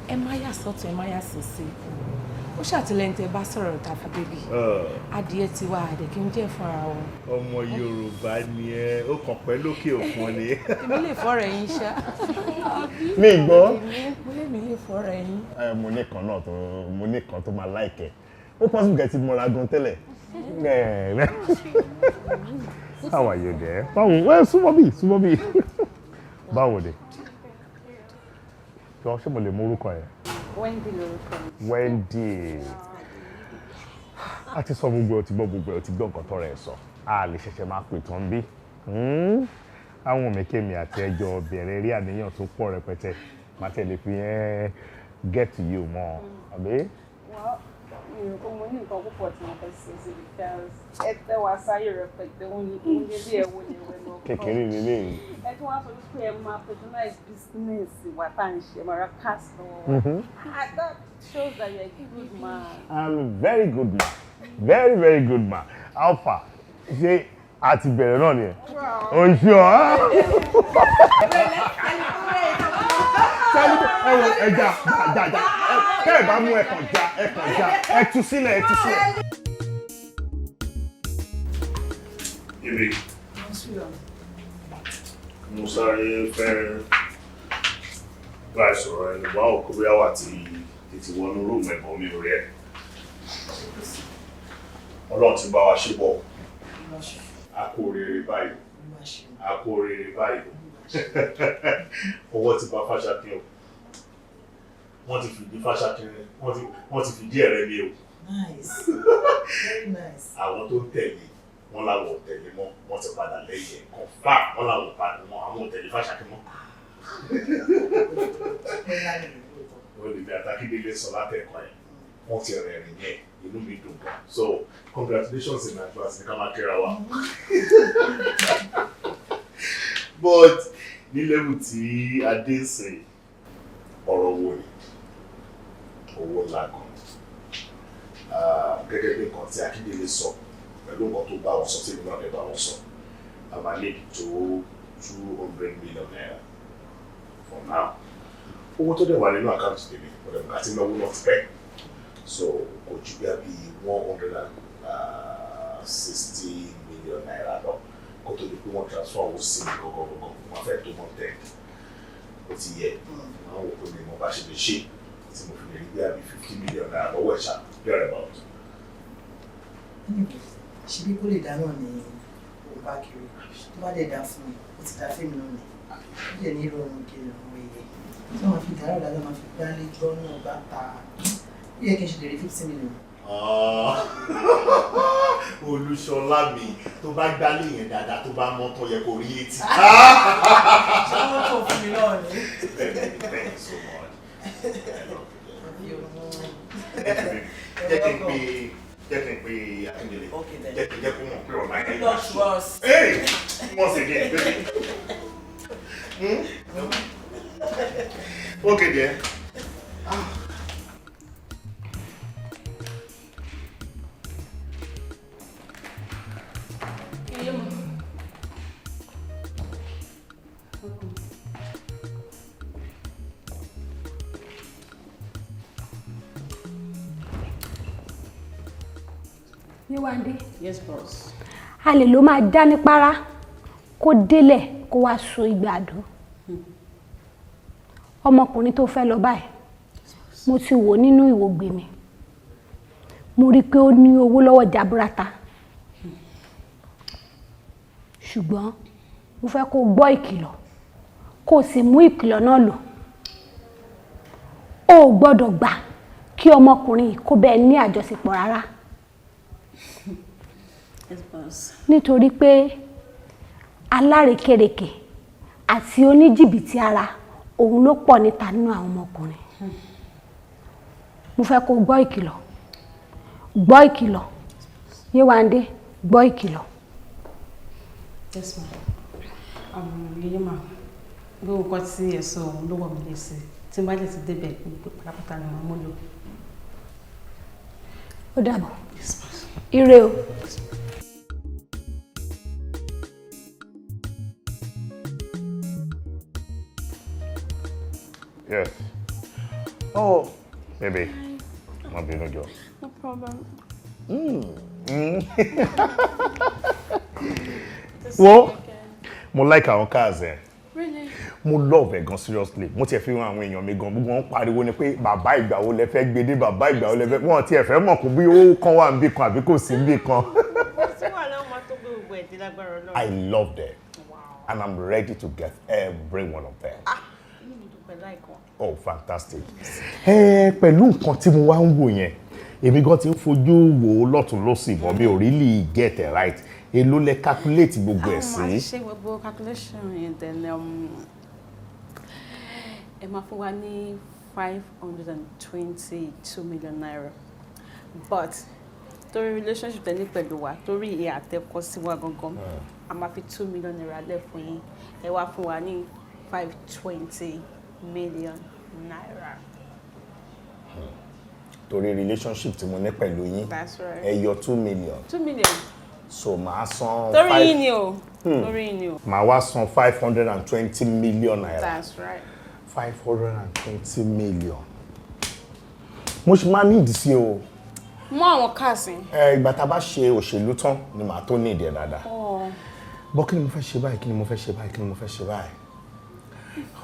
Ẹ má yà sọ́tún ẹ má yà sọ́sí. Ó ṣàtìlẹ́yìn tẹ bá sọ̀rọ̀ tàfà bébì. Adìẹ ti wá àdẹ kí n jẹ́ fúnra wọn. Ọmọ Yorùbá ni ẹ ó kàn pẹ́ lókè òkun ni. Èmi lè fọ́rọ̀ ẹ̀yin ṣá. Mi gbọ́. Mo lè fọ́rọ̀ ẹ̀yin. Mo ní kan tó máa láìkẹ́. Ó possible get it mọ́ra gan tẹ́lẹ̀. How are you there? Báwo? Súnmọ́ bí. Báwo ni? Jọ ṣé mo lè mú orúkọ yẹn? Wendy lorúkọ mi. Wendy. A ti sọ gbogbo ẹ, o ti gbọ́ gbogbo ẹ, o ti gbọ́ nǹkan tọ́rọ ẹ sọ. A lè ṣẹ̀ṣẹ̀ máa pè tán bí. Àwọn mẹ̀kẹ́mi àti ẹjọ́ bẹ̀rẹ̀ rí àníyàn tó pọ̀ rẹpẹtẹ. Má tẹ̀lé fi yẹn get to you mọ́, àbí? Mi ò kó mo ní nǹkan púpọ̀ tí mo fẹ́ ṣe sí because ẹ tẹ́ wá sáyé rẹpẹtẹ òun ni oúnjẹ bí ẹ wo ni ẹ wẹ lọ. Kékeré nílé yìí. Ẹ tún wá sọ wípé ẹ máa patronize business wa tá à ń ṣe máa ra cars lọ́wọ́ wa. That shows that you're a good man. I'm a very good man. Very, very good man. Alpha, ṣé a ti bẹ̀rẹ̀ náà ni ẹ̀? O ṣe ọ́? Ẹja, kẹ́ ẹ̀ bá mú ẹ̀kàn já, ẹ tú sílẹ̀. Ibi, mo sáré fẹ́ báyìí sọ̀rọ̀ ẹni wá òkú bí àwà tí tètè wọnú rúùmù ẹ̀bọ̀ mi rí ẹ̀. Ọlọ́run ti bá wa ṣe bọ̀. A kú rere báyìí. Ọwọ́ ti bá Fáṣákin o. Wọ́n ti fìdí Fáṣákin, wọ́n ti fìdí ẹ̀rẹ́ mi o. Nice. Very nice. Àwọn tó ń tẹ̀lé wọ́n láwọn tẹ̀lé mọ́, wọ́n ti padà lẹ́yìn ẹ̀ kan fà wọ́n láwọn padà mọ́ àwọn tẹ̀lé Fáṣákin mọ́. Wọ́n lè bí Atakídélé sọ látẹ̀kọ́ ẹ̀, wọ́n ti rẹ̀rìn yẹn, inú mi dùn gan. So congratulations in advance ní ká máa kíra wa. But ní level tí Adé ń sìn ọ̀rọ̀ owó ni, owó ńlá gan. Gẹ́gẹ́ bí nǹkan tí Akíndélé sọ pẹ̀lú nǹkan tó bá wọn sọ tí èmi náà lè bá wọn sọ, a máa lè tó 200 million naira for now. Owó tó dẹ̀ wà nínú àkáǹtì tèmi, ọ̀dẹ̀ nǹkan tí náwó náà ti pẹ́. So kò ju bí a bí 160 million naira lọ kó tó di pé wọ́n transfer owó sí mi gọ́gọ́gọ́gọ́ wọ́n fẹ́ tó mọ́ tẹ̀. Ó ti yẹ àwọn òpin ni mo bá ṣe lè ṣe tí mo fi lè rí bí a bí 50 million naira lọ́wọ́ ẹ̀ṣà bẹ̀rẹ̀ about. Ṣebí kó lè dá náà ní òun bá kiri tó bá dẹ̀ dá fún mi ó ti dá fíìmù náà ni ó dẹ̀ ní ìrọ̀rùn kiri àwọn èèyàn tí wọ́n fi dárò dáadáa máa fi gbá lẹ́jọ́ náà bá ta ó yẹ kí n ṣe lè rí 50 million. Olúṣọlá mi tó bá gbálé yẹn dáadáa tó bá mọ́ tó yẹ kó rí 80. Ṣé wọ́n tó fún mi náà ni? Thank you so much. Jẹ́ kí n pe Akíndélé. Jẹ́ kó mọ̀ pé ọ̀la ẹ̀ka ìgbà ṣù. Hey! Once again, baby. Okay, dear. Yéwándé. Yes, boss. A lè ló máa dá ní para kó délẹ̀ kó wá so ìgbàdo. Ọmọkùnrin tó fẹ́ lọ báyìí, mo ti wò nínú ìwògbè mi. Mo rí pé ó ní owó lọ́wọ́ jaburata. Ṣùgbọ́n mo fẹ́ kó gbọ́ ìkìlọ̀, kó sì mú ìkìlọ̀ náà lò. O ò gbọ́dọ̀ gbà kí ọmọkùnrin kó bẹ́ẹ̀ ní àjọṣepọ̀ rárá. Nítorí pé alárekereke àti oníjìbìtì ara òun ló pọ̀ níta nínú àwọn ọmọkùnrin. Mo fẹ́ kó gbọ́ ìkìlọ̀ Yéwándé gbọ́ ìkìlọ̀. Yes, ma'am. Yeye ma, gbogbo nǹkan tí ẹ sọ òun ló wọ̀ mí lẹ́sẹ̀ tí n bá jẹ́ ti débẹ̀ gbogbo pátápátá ni màá mú lò. Ó dàbọ̀. Ire o. Yes. Oh, baby. Má bínú jọ̀ọ́. No problem. Wo, mo like àwọn cars ẹ̀. Really? Mo love ẹ̀ gan seriously. Mo tiẹ̀ fi hàn àwọn èèyàn mi gan gbogbo wọn pariwo ni pé bàbá ìgbà wo lẹ fẹ́ gbé dé bàbá ìgbà wo lẹ fẹ́ wọ́n tiẹ̀ fẹ́ mọ̀ kó bí ó kan wà níbì kan àbí kò sí níbì kan. I love them. Wow. And I'm ready to get every one of them. like one. Oh, fantastic. Pẹ̀lú nǹkan tí mo wá ń wò yẹn, èmi gan ti ń fojú wò lọ́tùn lósì, but mi ò really get it right. Èló lẹ calculate gbogbo ẹ̀ sí? Máa ṣe gbogbo calculation and then ẹ máa fún wa ní 522 million naira. But torí relationship tẹ́ ní pẹ̀lú wa, torí ìyá àtẹ́kọ́ sí wa gangan, a máa fi 2 million naira lẹ̀ fún yín. Ẹ wá fún wa ní 520 million naira. Torí relationship tí mo ní pẹ̀lú yín, That's right. ẹ yọ 2 million. 2 million. So màá san Torí yín ni o. Torí yín ni o. Màá wá san 520 million naira. That's right. 520 million. Mo ṣe máa need sí o. Mú àwọn káàsì. Ìgbà tá a bá ṣe òṣèlú tán ni màá tó need ẹ̀ dáadáa. Bọ́ kí ni mo fẹ́ ṣe báyìí? Kí ni mo fẹ́ ṣe báyìí? Kí ni mo fẹ́ ṣe báyìí?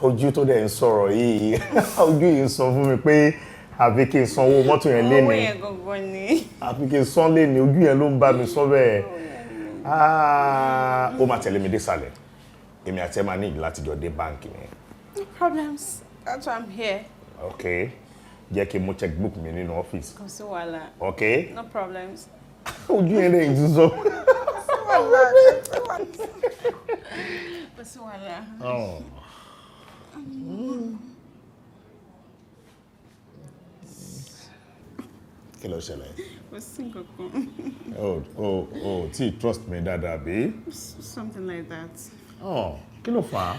Ojú tó dẹ̀ ń sọ̀rọ̀ yìí, ojú yìí ń sọ fún mi pé àbí kí n sanwó mọ́tò yẹn léni. Owó yẹn gangan ni. Àbí kí n san léni, ojú yẹn ló ń bá mi sọ bẹ́ẹ̀. Ó máa tẹ̀lé mi dé sàlẹ̀. Èmi àti ẹ máa ní láti jọ dé báǹkì ni. No problems. That's why I'm here. Okay. Jẹ́ kí n mú checkbook mi nínú ọ́fíìsì. Kò sí wàhálà. Okay. No problems. Ojú yẹn lè ń sọ. Kò sí wàhálà. Kí ló ṣẹlẹ̀? Kò sí nǹkankan. Tí trust me dáadáa bí? Something like that. Kí ló fà á?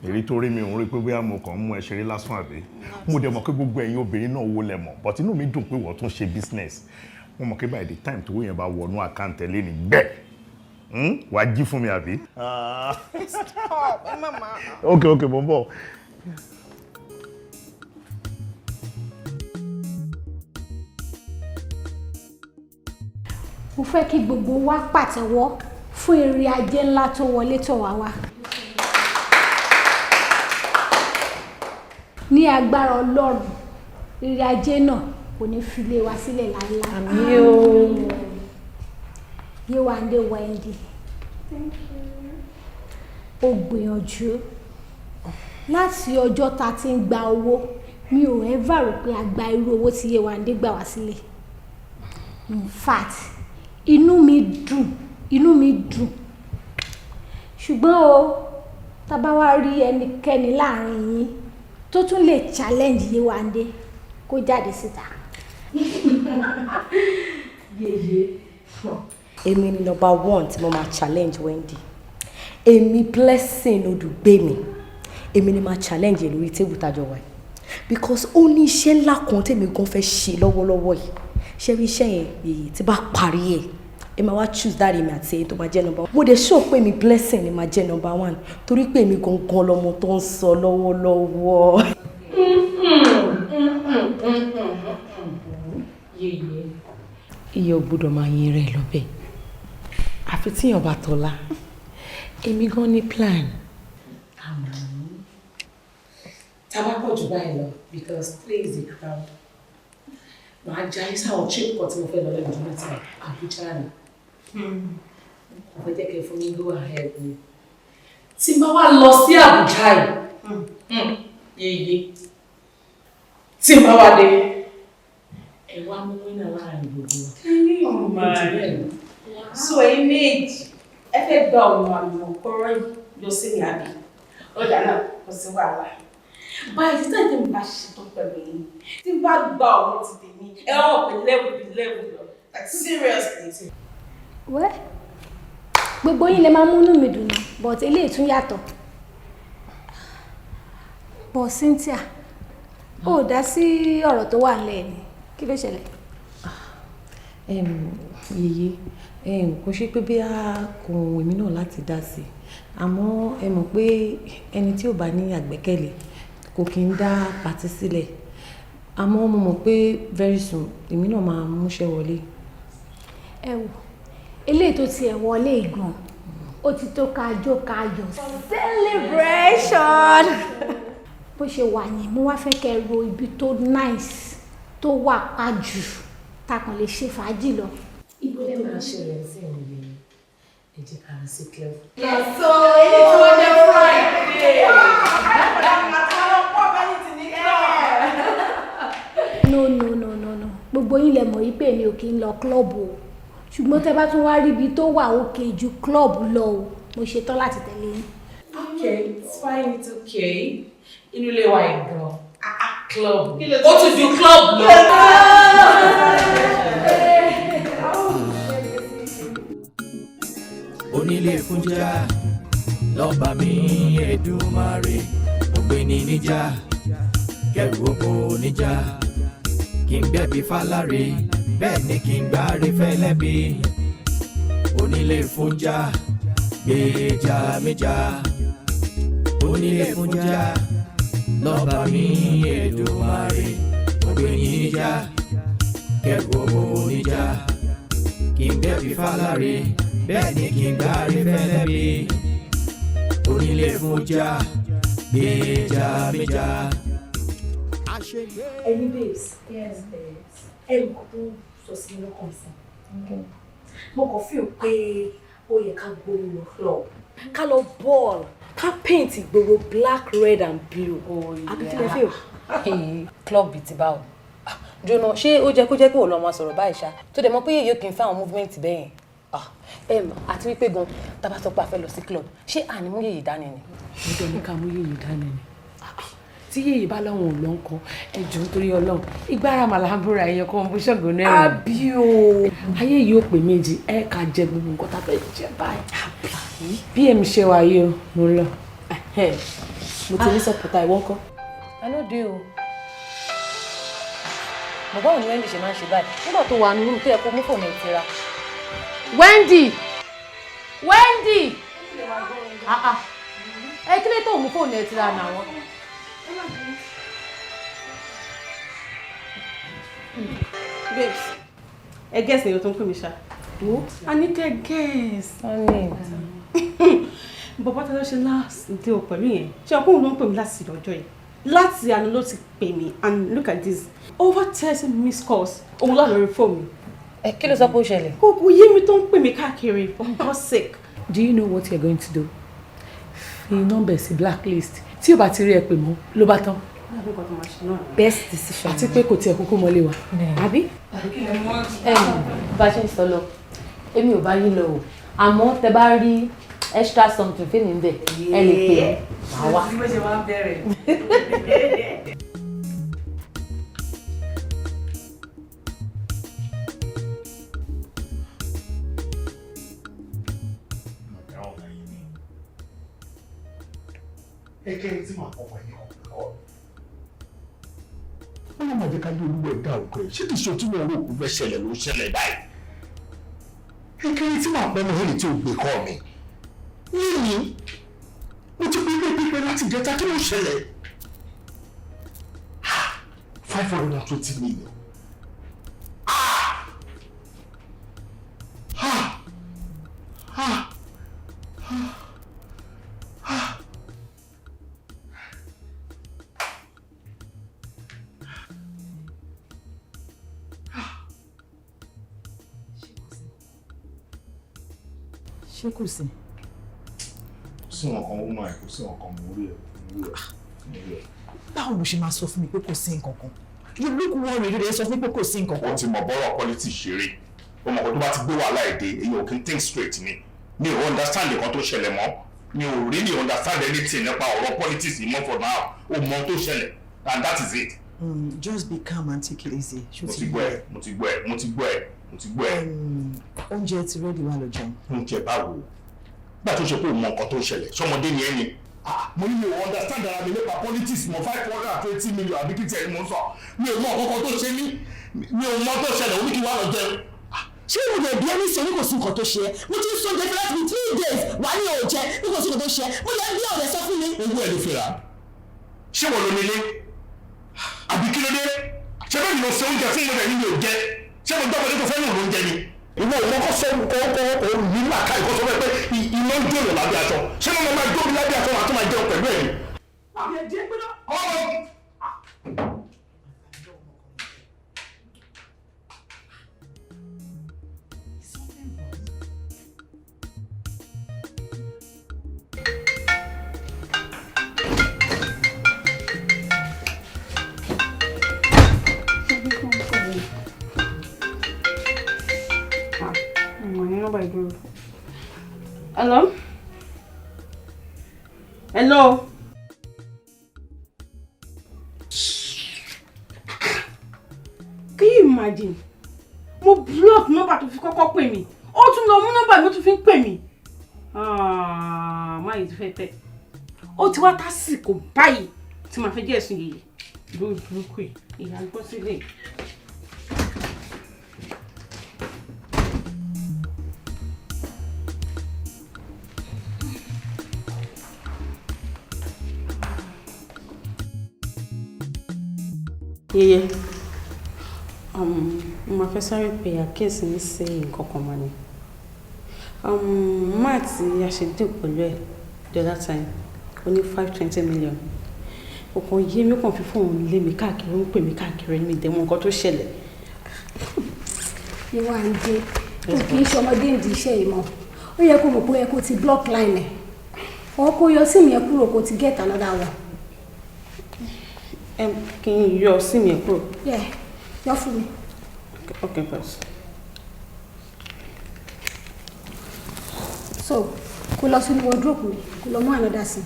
Èrí tó rí mi òun rí pé bóyá mo kàn ń mú ẹ ṣeré lásán àbí? Mo dẹ̀ mọ̀ pé gbogbo ẹ̀yin obìnrin náà wo lẹ mọ̀, but inú mi dùn pé wọ́n tún ṣe business. Mo mọ̀ pé by the time tó yẹn bá wọnú account ẹ lé ní gbẹ́. Wàá jí fún mi àbí? Stop, mama. Okay, mo ń bọ̀. Mo fẹ́ kí gbogbo wa pàtẹ́wọ́ fún eré ajé ńlá tó wọlé tọ̀ wá wá. Ní agbára Ọlọ́run, eré ajé náà kò ní fi lé wa sílẹ̀ láéláé. Àmín o. Yéwándé Wendy. Ó gbìyànjú láti ọjọ́ tá ti ń gba owó, mi ò ever rò pé a gba irú owó tí Yéwándé gbà wá sílẹ̀. In fact, inú mi dùn. Ṣùgbọ́n o, tá bá wá rí ẹnikẹ́ni láàrin yín tó tún lè challenge Yéwándé kó jáde síta. Yeye. Èmi ni number 1 tí mo máa challenge Wendy. Èmi Blessing Odùgbèmí. Èmi ni máa challenge lórí table tájọ wà. Because ó ní iṣẹ́ ńlá kan tèmi gan fẹ́ ṣe lọ́wọ́lọ́wọ́ yìí. Ṣé rí iṣẹ́ yẹn Yeye tí bá parí ẹ̀. Ẹ máa wá choose that èmi àti ẹ̀yin tó máa jẹ́ number 1. Mo dẹ̀ sọ pé mi Blessing ni máa jẹ́ number 1 torí pé èmi gangan lọmọ tó ń sọ lọ́wọ́lọ́wọ́. Yeye. Iyọ̀ gbọ́dọ̀ máa yin rẹ̀ lọ́bẹ̀. Àfi tíyàn bá tọ́lá. Èmi gan ní plan. Tá bá pọ̀ jù báyìí lọ because today is a crowd. Màá jayé sáwọn trip kan tí mo fẹ́ lọ lẹ́nu ọdún mẹ́ta Abuja ni. Mo fẹ́ jẹ́ kí n fún mi go ahead ni. Tí n bá wá lọ sí Abuja yìí. Yeye. Tí n bá wá dé. Ẹ wá mú wínà láàrin gbogbo wa. So ẹ̀yin méjì ẹ fẹ́ gba ọ̀nà àlùmọ̀kọ́rọ́ yọ sí mi àbí? Ọjà náà kò sí wàhálà. Báyìí títà tí mo bá ṣetán pẹ̀lú yín, tí n bá gba ọ̀nà ti tèmi, ẹ wá pè level lọ. Like seriously. Wẹ́ gbogbo yín lè máa múnú mi dùn náà, but eléyìí tún yàtọ̀. But Cynthia, ó dá sí ọ̀rọ̀ tó wà nílẹ̀ ni. Kí ló ṣẹlẹ̀? Yeye, kò ṣe pé bí a kò èmi náà láti dá sí. Àmọ́ ẹ mọ̀ pé ẹni tí ò bá ní àgbẹ́kẹ̀lé kò kí ń dá pàtí sílẹ̀. Àmọ́ mo mọ̀ pé very soon èmi náà máa múṣẹ́ wọlé. Ẹ wò, eléyìí tó tiẹ̀ wọlé ìgbọ̀n, ó ti tó kájó kájọ. Celebration! Bó ṣe wà yẹn, mo wá fẹ́ kẹ́ ro ibi tó nice, tó wà pàjù, tá kàn lè ṣe fàájì lọ. Ibo lè máa ṣẹlẹ̀ sí ìrìn yẹn. Ẹ jẹ́ ká lọ sí club. So, èyí tí wọ́n jẹ́ Friday. lẹ mọ̀ yí pé mi ò kí ń lọ club o ṣùgbọ́n tẹ́ bá tún wá rí ibi tó wà òkè ju club lọ o mo ṣetán láti tẹ̀lé yín. Okay, it's fine, it's okay. Inú ilé wa ìgbọ̀n. Club. Go to the club lọ. Onile Fuja lọ́ba mi Èdùmàrè ògbéni níjà kẹrù oko níjà kí n gbẹ̀bí fáláre bẹ́ẹ̀ ni kí n gbáre fẹ́lẹ́bí Onile Fuja gbèjà méjà Onile Fuja lọ́ba mi Èdùmàrè ògbéni níjà kẹrù oko níjà kí n gbẹ̀bí fáláre bẹ́ẹ̀ ni kí n gbáre fẹ́lẹ́bí Onile Fuja gbèjà méjà. Any babes, yes, babes. Ẹ̀rù kan tó sọ sí mi lọ́kàn sí. Mo kàn feel pé ó yẹ ká gbórí lọ club. Ká lọ ball, ká paint ìgboro black, red and blue. Àbí kí lẹ feel? Club bíi ti báwo. Jóná, ṣé ó jẹ́ kó jẹ́ pé òun lọ máa sọ̀rọ̀ báyìí ṣá? Tó dẹ̀ mọ̀ pé yèyé kì í fẹ́ àwọn movement bẹ́ẹ̀ yẹn. Àti wípé gan tá bá sọ pé a fẹ́ lọ sí club, ṣé àní mú yèyé dání ni? Nítorí ní ká mú yèyé dání ni. Tí yèyé bá láwọn ò lọ ń kọ ẹjọ́ nítorí Ọlọ́run ìgbára màlábúra ẹ̀yàn kan bó ṣọ̀gbọ́n náà. Àbí o. Ayé yìí ó pè méjì ẹ ká jẹ gbogbo nǹkan tá a fẹ́ jẹ báyìí. Bí èmi ṣe wà yìí o mo lọ. Mo ti ní sọpọ̀tà ìwọ́n kọ́. I no dey o. Mo báwo ni Wendy ṣe máa ń ṣe báyìí? Nígbà tó wà nínú tó yẹ kó mú fòmù ìtira. Wendy! Wendy! Ẹ kí lè tó mú fóònù ẹ ti ra nà wọ́n. Babes, ẹ guess ni o tó ń pè mí ṣá. A ní kẹ́ guess. Bàbá tó ṣe last day o pẹ̀lú yẹn. Ṣé ọkùnrin ló ń pè mí láti lọ́jọ́ yìí? Láti àná ló ti pè mí and look at this. Over 30 missed calls. Òun lá lórí fóònù mi. Kí ló sọ pé ó ṣẹlẹ̀? Kò yé mi tó ń pè mí káàkiri for God's sake. Do you know what you're going to do? Fi nọ́mbẹ̀ sí blacklist. Tí o bá ti rí ẹ pè mọ́, ló bá tán. Best decision. Àti pé kò tiẹ̀ kúkú mọ́lé wa. Àbí? Bá a ṣe ń sọ lọ, èmi ò bá yín lọ o. Àmọ́ tẹ bá rí extra something fún mi ń bẹ̀, ẹ lè pè é. Màá wá. Bí mo ṣe máa ń bẹ̀rẹ̀. Ẹ̀kẹ́ni tí màá kọ́ wọ̀nyí kọ́. Wọ́n máa jẹ́ ká yé olúwo ẹ̀dá òkú ẹ̀. Ṣé kìí ṣe tí wọ́n rò kó fẹ́ ṣẹlẹ̀ ló ṣẹlẹ̀ báyìí? Ẹ̀kẹ́ni tí màá pẹ́ mọ́ ẹni tí ò gbé kọ́ mi. Yíyí, mo ti pípẹ́ láti jẹta kí ló ṣẹlẹ̀? 520 million. Ṣé kò sí? Sí wọn kan wúmọ̀ ẹ̀ kò sí wọn kan mú rí ẹ̀. Báwo ló ṣe máa sọ fún mi pé kò sí nǹkan kan? You look worried rẹ̀ sọ fún mi pé kò sí nǹkan kan. Ó ti mọ̀ bọ́rọ̀ politics ṣeré. Ó mọ̀ pé tó bá ti gbé wàhálà èdè èyí ò kí n think straight ni. Mi ò understand nǹkan tó ṣẹlẹ̀ mọ́. Mi ò really understand anything nípa ọ̀rọ̀ politics yìí mọ́ for now. Ó mọ tó ṣẹlẹ̀ and that is it. Just be calm and take it easy. Mo ti gbọ́ ẹ̀. Oúnjẹ ti rẹ́dí wà lọ jẹun. Oúnjẹ báwo? Nígbà tó ṣe pé ó mọ nǹkan tó ṣẹlẹ̀, ṣọmọdé ni ẹni. Mo ní mi ò understand ara mi nípa politics mọ 520 million àbí kí tiẹ̀ ni mo ń sọ. Mi ò mọ nǹkan tó ṣe mí. Mi ò mọ tó ṣẹlẹ̀, ó ní kí wá lọ jẹun. Ṣé ìwọ lè bí ẹni sọ ní kò sí nǹkan tó ṣe ẹ́? Mo ti ń sọ jẹ́ láti 3 days wà ní òòjẹ́ ní kò sí nǹkan tó ṣe ẹ́. Mo lè bí ọ̀rẹ́ sọ fún mi. Owó ẹ̀ ló fi rà. Ṣé wọ́n lo nílé? Àbí kí ló dé? Ṣé bẹ́ẹ̀ ni mo ṣe oúnjẹ fún mi rẹ̀ ní mi ò jẹ? Ṣé mo gbọ́ pé tó fẹ́ yàn lóúnjẹ ni? Ìwọ òun kọ́ sọ òun ní làkà ìkọ́sọ pé iná ń jó yàn lábẹ́ aṣọ. Ṣé mo máa jó mi lábẹ́ aṣọ àti máa jẹun pẹ̀lú ẹ̀mí? Àbí ẹ̀jẹ̀ pé náà. Hello? Hello? Can you imagine? Mo block number tó fi kọ́kọ́ pè mí. Ó tún lọ mú number mi tó fi ń pè mí. Má yìí tó fẹ́ tẹ̀. Ó ti wá tásìkò báyìí tí màá fẹ́ jẹ́ ẹ̀sùn yìí. Burúkú ìyá ń gbọ́ sílẹ̀. Yeye, mo máa fẹ́ sáré pé àkíyèsí ní sí nǹkan kan mọ́ ni. Máà tí a ṣe dín pẹ̀lú ẹ̀ the other time, ó ní 520 million. Ọkàn yé mi kàn fi fóun lé mi káàkiri, ó ń pè mí káàkiri ní ìdẹ́mọ̀ nǹkan tó ṣẹlẹ̀. Ìwà ń dé, kò kì í ṣọmọdé ìdí iṣẹ́ yìí mọ́. Ó yẹ kó mọ̀ pé ẹ kó ti block line ẹ̀. Ọkọ̀ yọ sí mi ẹ kúrò kó ti get another one. Kí n yọ sí mi kúrò? Yeah, yọ fún mi. Okay, boss. So, kó lọ sínú wardrobe mi, kó lọ mú another sí.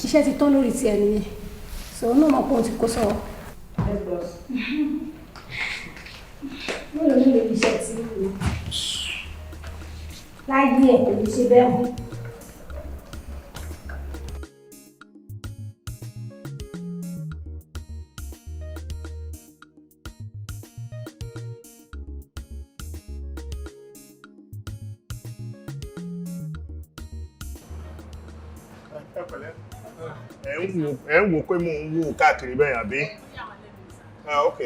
Iṣẹ́ ti tán lórí ti ẹni yẹn. So, náà mọ̀ pé òun ti kó sọ́wọ́. Yes, boss. Mo lò nílò iṣẹ́ tí ó kù. Láyé ẹ̀ kò ní ṣe bẹ́ẹ̀ mú. ẹ ń wò pé mò ń wò káàkiri bẹ́ẹ̀ àbí? Ok.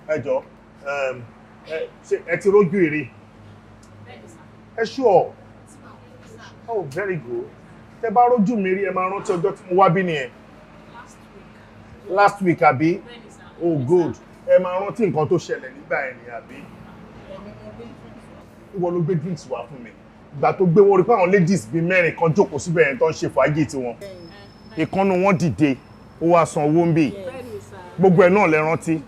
Ẹ jọ̀ọ́, ẹ ti rójú èrè? Ẹ sure? Oh, very good. Tẹ́ bá rójú mi rí, ẹ máa rántí ọjọ́ tí mo wá bí nìyẹn. Last week àbí? Oh, good. Ẹ máa rántí nǹkan tó ṣẹlẹ̀ nígbà yẹn ni àbí? Ìwọ ló gbé drinks wá fún mi. Ìgbà tó gbé wọn rí pé àwọn ladies bíi mẹ́rin kan jókòó síbẹ̀ yẹn tó ń ṣe fàájì tiwọn. Ìkànnù wọn dìde, ó wá san owó ń bì. Gbogbo ẹ̀ náà lẹ rántí.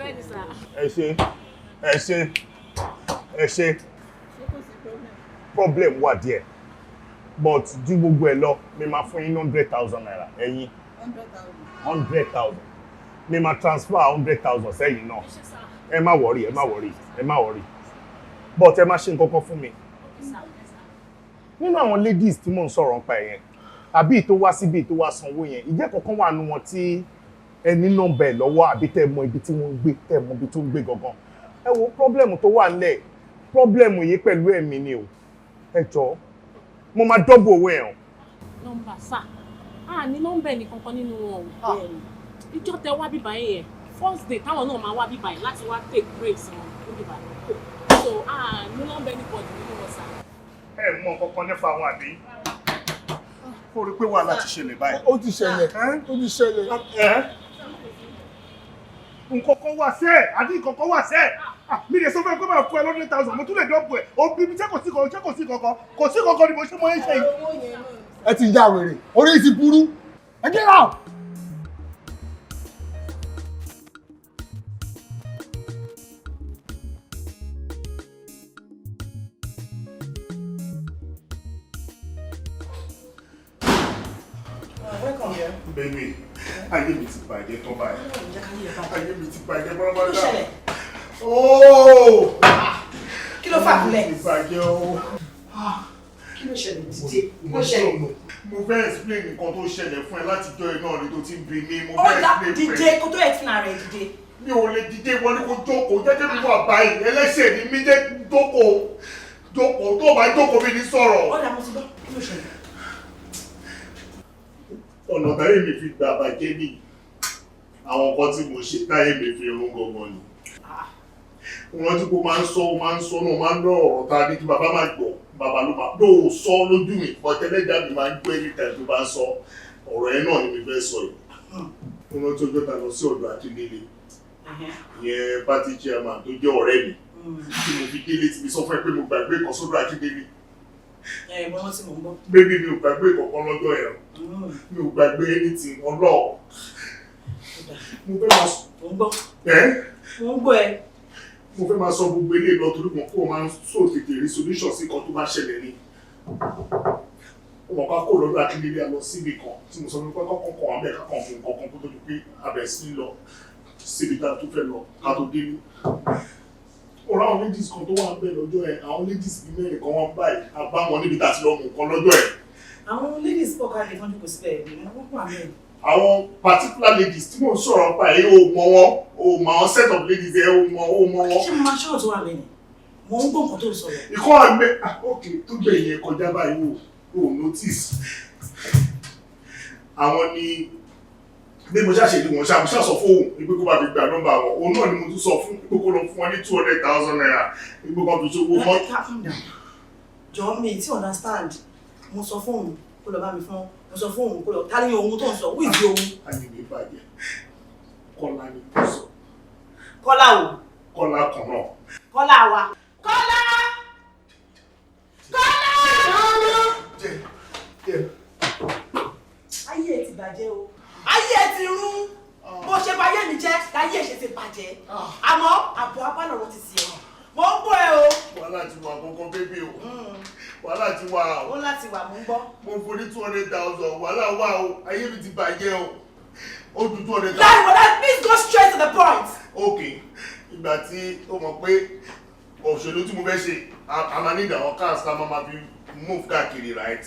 Ẹ ṣe. Problem wà díẹ̀. But ju gbogbo ẹ̀ lọ, mi máa fún yín 100,000 naira ẹ̀yin. 100,000. Mi máa transfer 100,000 sẹ́yìn náà. Ẹ má worry. But ẹ má ṣe nǹkan kan fún mi. Nínú àwọn ladies tí mò ń sọ̀rọ̀ nípa yẹn, àbí tó wá síbi tó wá sanwó yẹn, ìjẹ́ kankan wà nínú wọn tí ẹni nọ́mbà ẹ̀ lọ́wọ́ àbí tẹ́ mọ ibi tí wọ́n ń gbé, tẹ́ mọ ibi tó ń gbé gangan. Ẹ wo problem tó wà nílẹ̀, problem yìí pẹ̀lú ẹ̀mí ni o. Ẹ jọ̀ọ́, mo máa double owó ẹ̀ hàn. Nọ́mbà sá, ní nọ́mbà ẹnì kankan nínú wọn ò bẹ́ẹ̀ ni. Ìjọ tẹ wá bíbá yẹn, first day táwọn náà máa wá bíbá yẹn láti wá take breaks wọn ní bíbá yẹn. So, ní nọ́mbà anybody nínú wọn sá. Ẹ mọ kankan nípa àwọn àbí? Ó rí pé wàhálà ti ṣẹlẹ̀ báyìí. Ó ti ṣẹlẹ̀. Nǹkan kan wà sẹ́ẹ̀, àbí nǹkan kan wà sẹ́ẹ̀. Mi lè sọ fún ẹ pé máa fún ẹ 100,000, mo tún lè dọ́pù ẹ̀. Ó bí mi ṣé kò sí kankan ni mo ṣe mọ ẹ́ ṣe yìí. Ẹ ti ya wèrè, orí ti burú. Ẹ get out. Baby, ayé mi ti bàjẹ́ tán báyìí. Ayé mi ti bàjẹ́ bọ́lọ́bọ́lá. Ooo! Kí ló fà kúlẹ̀? Ayé mi ti bàjẹ́ o. Kí ló ṣẹlẹ̀ dídé? Kó ṣẹlẹ̀. Mo fẹ́ explain nǹkan tó ṣẹlẹ̀ fún ẹ láti jọ iná ni tó ti ń bi mí. Mo Ó fẹ́ dá explain fún ẹ. dídé kó tó explain ara ẹ̀ dídé. Mi ò lè dìde wọ́n ní kó jókòó. Jẹ́jẹ́ mi wà báyìí. Ẹlẹ́ṣẹ̀ ni mí jẹ́ jókòó. Jókòó tó bá jókòó mi ní sọ̀rọ̀. Ó dá mo ti gbọ́. Kí ló ṣẹlẹ̀? Ọ̀nà táyé mi fi gbà bàjẹ́ nìyí. Àwọn nǹkan tí mo ṣe táyé mi fi rún gangan ni. Wọ́n tí kò máa ń sọ náà máa ń lọ ọ̀rọ̀ ta ní kí bàbá máa gbọ́. Bàbá ló máa lóò sọ lójú mi. Bọ̀tẹ́lẹ́dà mi máa ń gbé ní tẹ̀ tó bá ń sọ. Ọ̀rọ̀ ẹ náà ni mi fẹ́ sọ yìí. Wọ́n tó jọ́ta lọ sí ọ̀dọ̀ Akíndélé. Ìyẹn party chairman tó jẹ́ ọ̀rẹ́ mi. Tí mo fi délé tí mi sọ fún ẹ pé mo gbàgbé kan sọ́dọ̀ Akíndélé. Wọ́n ti mọ̀ ń bọ̀. Bébí mi ò gbàgbé kankan lọ́jọ́ yẹn. Mi ò gbàgbé anything ọlọ́ọ̀. Mo fẹ́ máa sọ. Mo ń gbọ́. Mo ń gbọ́ ẹ. Mo fẹ́ máa sọ gbogbo ilé lọ torí mo kó o máa ń sọ tètè rí solution sí kan tó bá ṣẹlẹ̀ ni. Ọmọ ká kó lọ́dọ̀ akíndélé lọ síbi kan tí mo sọ pé kọ́kọ́ kan àbẹ̀ ká kàn fún nǹkan kan kó tó di pé abẹ̀ sí lọ síbi tá a tó fẹ́ lọ ká tó dé ní. Ọ̀rọ̀ àwọn ladies kan tó wà ń bẹ̀ lọ́jọ́ ẹ̀ àwọn ladies bíi mẹ́rin kan wọ́n báyìí a bá wọn níbi tá a ti lọ mú nǹkan lọ́jọ́ ẹ̀. Àwọn ladies pọ̀ ká lè fọ́n jókòó síbẹ̀ ẹ̀mí wọ́n pọ̀ àmì ẹ̀. Àwọn particular ladies tí mò ń sọ̀rọ̀ pa ẹ̀ o mọ wọn o mọ àwọn set of ladies ẹ̀ o mọ wọn. Ṣé mo máa ṣọ́ọ̀ tó wà lẹ́yìn? Mo ń gbọ́ nǹkan tó sọ̀rọ̀. Ìkọ́ àgbẹ̀ òkè tó gbẹ̀yìn kọjá báyìí o notice àwọn ni bí mo ṣàṣe ni wọ́n ṣàṣọ fóun ìgbé kó bá fi gba nọ́mbà wọn òun náà ni mo tún sọ fún ìgbé kó lọ fún wọn ní 200,000 naira ìgbé kan fi ṣòwò mọ́. Jọ mi tí understand mo sọ fóun kó lọ bá mi fún mo sọ fóun kó lọ tá ní ohun tó ń sọ wíìdì ohun. Ayé mi bàjẹ́ Kọ́lá ni mo sọ. Kọ́lá wo? Kọ́lá kan náà. Kọ́lá wa. Kọ́lá! Ayé ẹ ti bàjẹ́ o. Ayé ẹ ti rún. Bó ṣe bá ayé mi jẹ́, láyé ẹ ṣe ti bàjẹ́. Àmọ́ àbọ̀ abálọ̀rọ̀ ti sì ẹ̀. Mo ń bọ̀ ẹ o. Wàhálà ti wà kankan bébí o. Wàhálà ti wà o. Ó láti wà mú gbọ́. Mo fún ní 200,000. Wàhálà wà o. Ayé mi ti bàjẹ́ o. Ó ju 200,000. Láì wọlé, please go straight to the point. Okay. Ìgbà tí ó mọ̀ pé òṣèlú tí mo fẹ́ ṣe, a máa ní ìdáwọ́ cars tá a máa fi move káàkiri, right?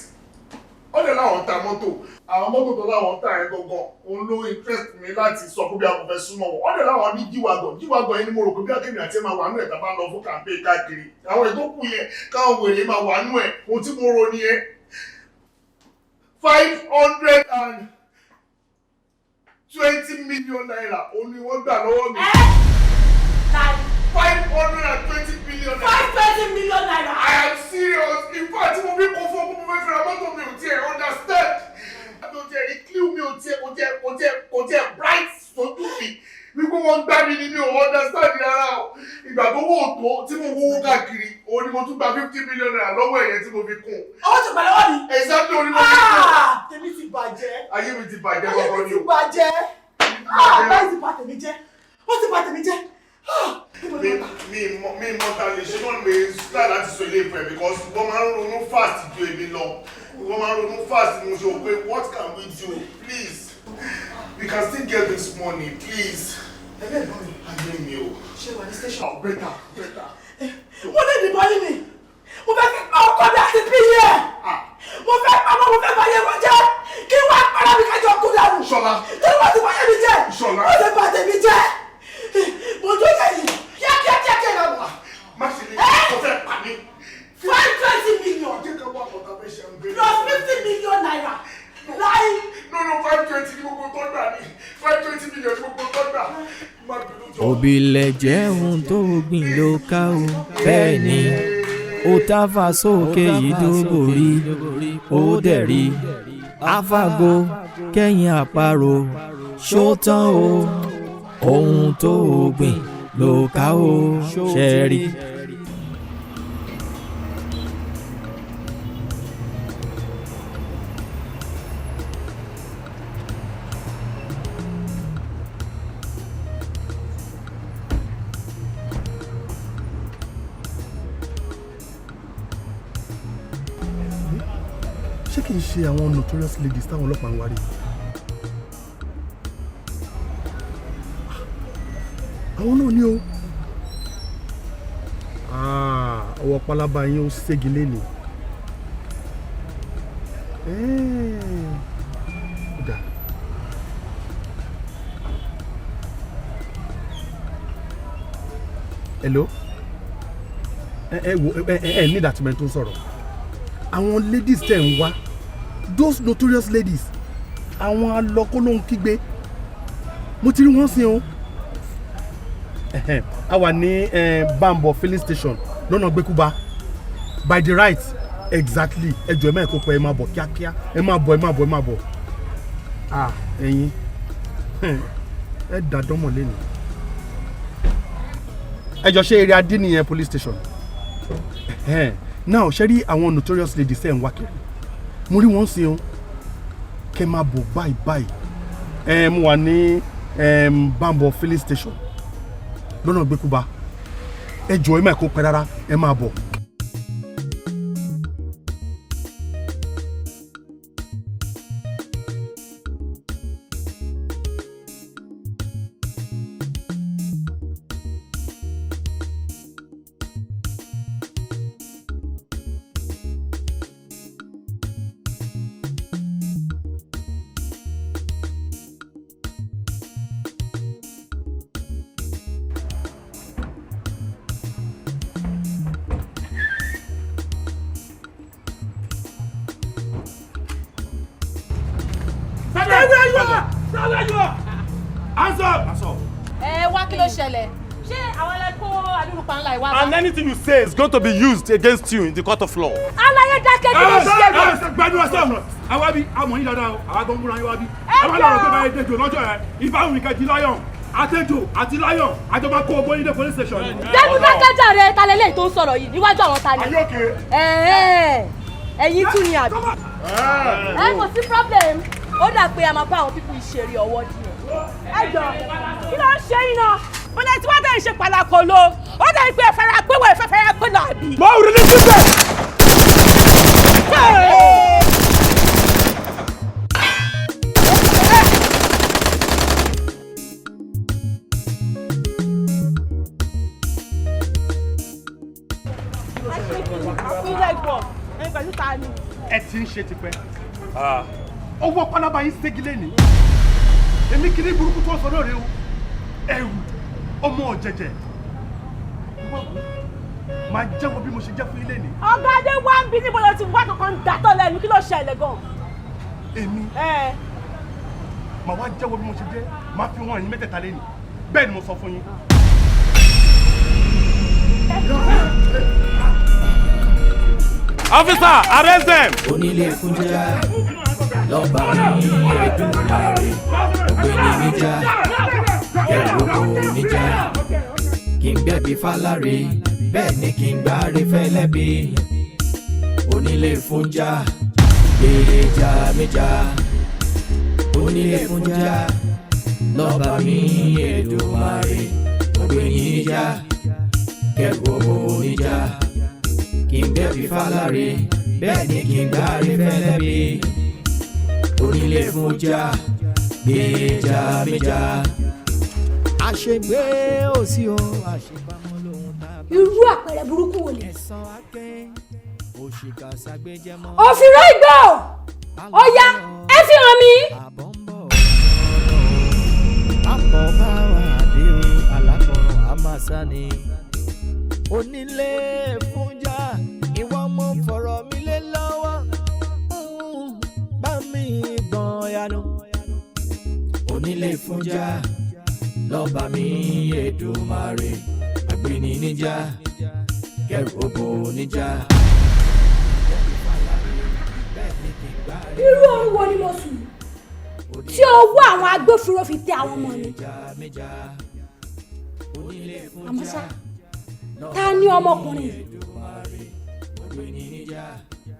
Ó lè láwọn ta mọ́tò. Àwọn mọ́tò tó láwọn ta ẹ̀ gangan, òun ló interest mi láti sọ pé bí a kò fẹ́ súnmọ́ wọn. Ó lè láwọn ní jíwagọ̀. Jíwagọ̀ yẹn ni mo rò pé bí akéwì àti ẹ̀ máa wà nú ẹ̀ tá a bá lọ fún campaign káàkiri. Àwọn ètò kù yẹn káwọn wèrè máa wà nú ẹ̀. Ohun tí mo rò nìyẹn. 520 million naira òun ni wọ́n gbà lọ́wọ́ mi. 520 billion naira. 520 million naira. I am serious. In fact, mo fi kó fún ọkùnrin fẹ́ fẹ́ra mọ́tò mi ò tiẹ̀ understand. Mi ò tiẹ̀ ní clue mi ò tiẹ̀ bright sójú mi. Wípé wọ́n gbá mi ni mi ò understand rárá o. Ìgbà tó wò tó tí mo wó káàkiri, òun ni mo tún gba 50 million naira lọ́wọ́ ẹ̀yẹ tí mo fi kún. Owó ti gbà lọ́wọ́ mi. Exactly òun ni mo fi kún. Tèmi ti bàjẹ́. Ayé mi ti bàjẹ́ lọ́wọ́ ni o. Ayé mi ti bàjẹ́. Báyìí ti bà tèmi jẹ́. Ó ti bà tèmi jẹ́. Mi mọ ta lè ṣe náà lè start láti sọ ilé ìfẹ́ because wọ́n máa ń ronú fast ju èmi lọ. Wọ́n máa ń ronú fast mo ṣe pé what can we do please we can still get this money please. Ẹgbẹ́ ìbọn mi. Ayé mi o. Ṣé wà ní station? Oh better. Mo ní ìdìbò yìí ni. Mo fẹ́ fi pa ọkọ mi àti bí yẹ. Mo fẹ́ pamọ́ mo fẹ́ báyé wọn jẹ́. Kí wọ́n á para mi kájọ kú dànù. Ṣọlá. Kí wọ́n ti báyé mi jẹ́. Ṣọlá. Ó ti bà tèmi jẹ́. Mo tó yẹ yìí. Kíákíá ìlànà. Má ṣe lè kó fẹ́ pa mí. 520 million. Jẹ́ ká wá ọ̀tá fẹ́ ṣe ń gbé. Plus 50 million naira. Láì. No 520 ni gbogbo tó gbà ní. 520 million ni gbogbo tó gbà. Má bínú jọ. Òbílẹ̀ jẹ́ ohun tó gbìn ló ká o bẹ́ẹ̀ ni ó táfà sókè yìí dógò rí ó dẹ̀ rí àfàgò kẹ́yìn àparò ṣó tán o ohun tó gbìn ló ká o ṣe rí. ṣé kìí ṣe àwọn notorious ladies táwọn ọlọ́pàá ń wárí? àwọn náà ní o. ọwọ́ pálábá yín ó ségi lẹ́nu. Ọ̀dà. Hello? Ní ìdàtúmẹ̀ tó ń sọ̀rọ̀. Àwọn ladies tẹ̀ ń wá, those notorious ladies, àwọn alọ́kólóhùn kígbe, mo ti rí wọ́n sí o. A wà ní Bambo filling station lọ́nà Gbẹ́kúbá by the right exactly ẹjọ́ ẹ máa kó pẹ́ ẹ máa bọ̀ kíákíá ẹ máa bọ̀. Ẹ̀yin ẹ dàdánmọ̀ lẹ́nu. Ẹjọ́ ṣe eré adé nìyẹn police station. Now ṣe rí àwọn notorious ladies ẹ̀ ń wá kiri mo rí wọ́n sí o kẹ́ máa bọ̀ báyìí mo wà ní Bambo filling station lọ́nà Gbẹ́kúbá ẹ jọ̀ọ́ ẹ máa kó pẹ́ rárá ẹ máa bọ̀. where you are. Hands up. Wá kí ló ṣẹlẹ̀? Ṣé àwọn ẹlẹ́kọ́ adúlùpá ńlá ìwà? And anything you say is going to be used against you in the court of law. Aláyé dákẹ́ kí ló ṣẹlẹ̀? Gbẹ́dúrà sọ̀rọ̀. Àwa bí amọ̀ yín dáadáa o, àwa tó ń múra yín wá bí. Ẹ máa lọ́rọ̀ pé báyìí dèjò lọ́jọ́ ẹ̀. Ìbáwùn ìkejì láyọ̀n. Àtẹ̀jò àti láyọ̀n. Àjọ máa kó ogbó yín dé police station. Dẹ́kun dákẹ́jà rẹ̀ ta lélẹ̀ tó ń sọ̀rọ̀ yìí níwájú àwọn ta ni. Ayọ́kẹ́. Ẹ̀yin tún ni àbí. Kò sí problem. Ó dà pé a máa bá àwọn pípọ̀ ìṣeré ọwọ́ díẹ̀. Ẹ jọ kí ló ń ṣe yín náà? Bọ́lá tí wọ́n dẹ̀ ń ṣe pàlàkọ̀ lo, ó dẹ̀ pé ẹ̀fẹ̀rẹ̀ pé wọ́n ẹ̀fẹ̀rẹ̀ pé náà bí. Mo rí ní síbẹ̀. Ẹ ti ń ṣe tipẹ́. Owó pálábá yín ségi lé ní. Èmi kiri burúkú tó sọ lóore o. Ẹrù ọmọ ọ̀jẹ̀jẹ̀. Máa jẹ́wọ́ bí mo ṣe jẹ́ fún ilé ni. Ọ̀gá Adé wá ń bí níbo ló ti wá kankan ń dàtọ̀ lẹ́nu kí ló ṣẹlẹ̀ gan. Èmi. Màá wá jẹ́wọ́ bí mo ṣe jẹ́. Máa fi wọn ẹ̀yin mẹ́tẹ̀ẹ̀ta lé ní. Bẹ́ẹ̀ ni mo sọ fún yín. Officer, arrest them. Onile Fuja lọ́ba ní Èdùmàrè ògbéni níjà kẹrùkù níjà kí n gbẹ̀bí fáláre bẹ́ẹ̀ ni kí n gbáre fẹ́lẹ́bí Onile Fuja gbèjà méjà Onile Fuja lọ́ba ní Èdùmàrè ògbéni níjà kẹrùkù níjà kí n gbẹ̀bí fáláre bẹ́ẹ̀ ni kí n gbáre fẹ́lẹ́bí Onile Fuja gbèjà méjà. àṣegbé òsì o àṣepamọ́ lòun tàbí. irú àpẹẹrẹ burúkú wo lè. òṣìkà òfìró ìgbò ọ̀yá ẹ fi hàn mí. àpọ̀ bá wà dé o alákọ̀ọ́rọ̀ àmàṣà ni Onile Fuja ìwọ mo fọ̀rọ̀ mi lé lọ́wọ́ bá mi gan yanu. Onile Fuja lọ́ba mi Èdùmàrè àgbéni níjà kẹrù òbò níjà. irú orun wo ni mo sùn tí ọwọ́ àwọn agbófinró fi tẹ àwọn ọmọ mi. àmọ́ ṣá ta ni ọmọkùnrin yìí?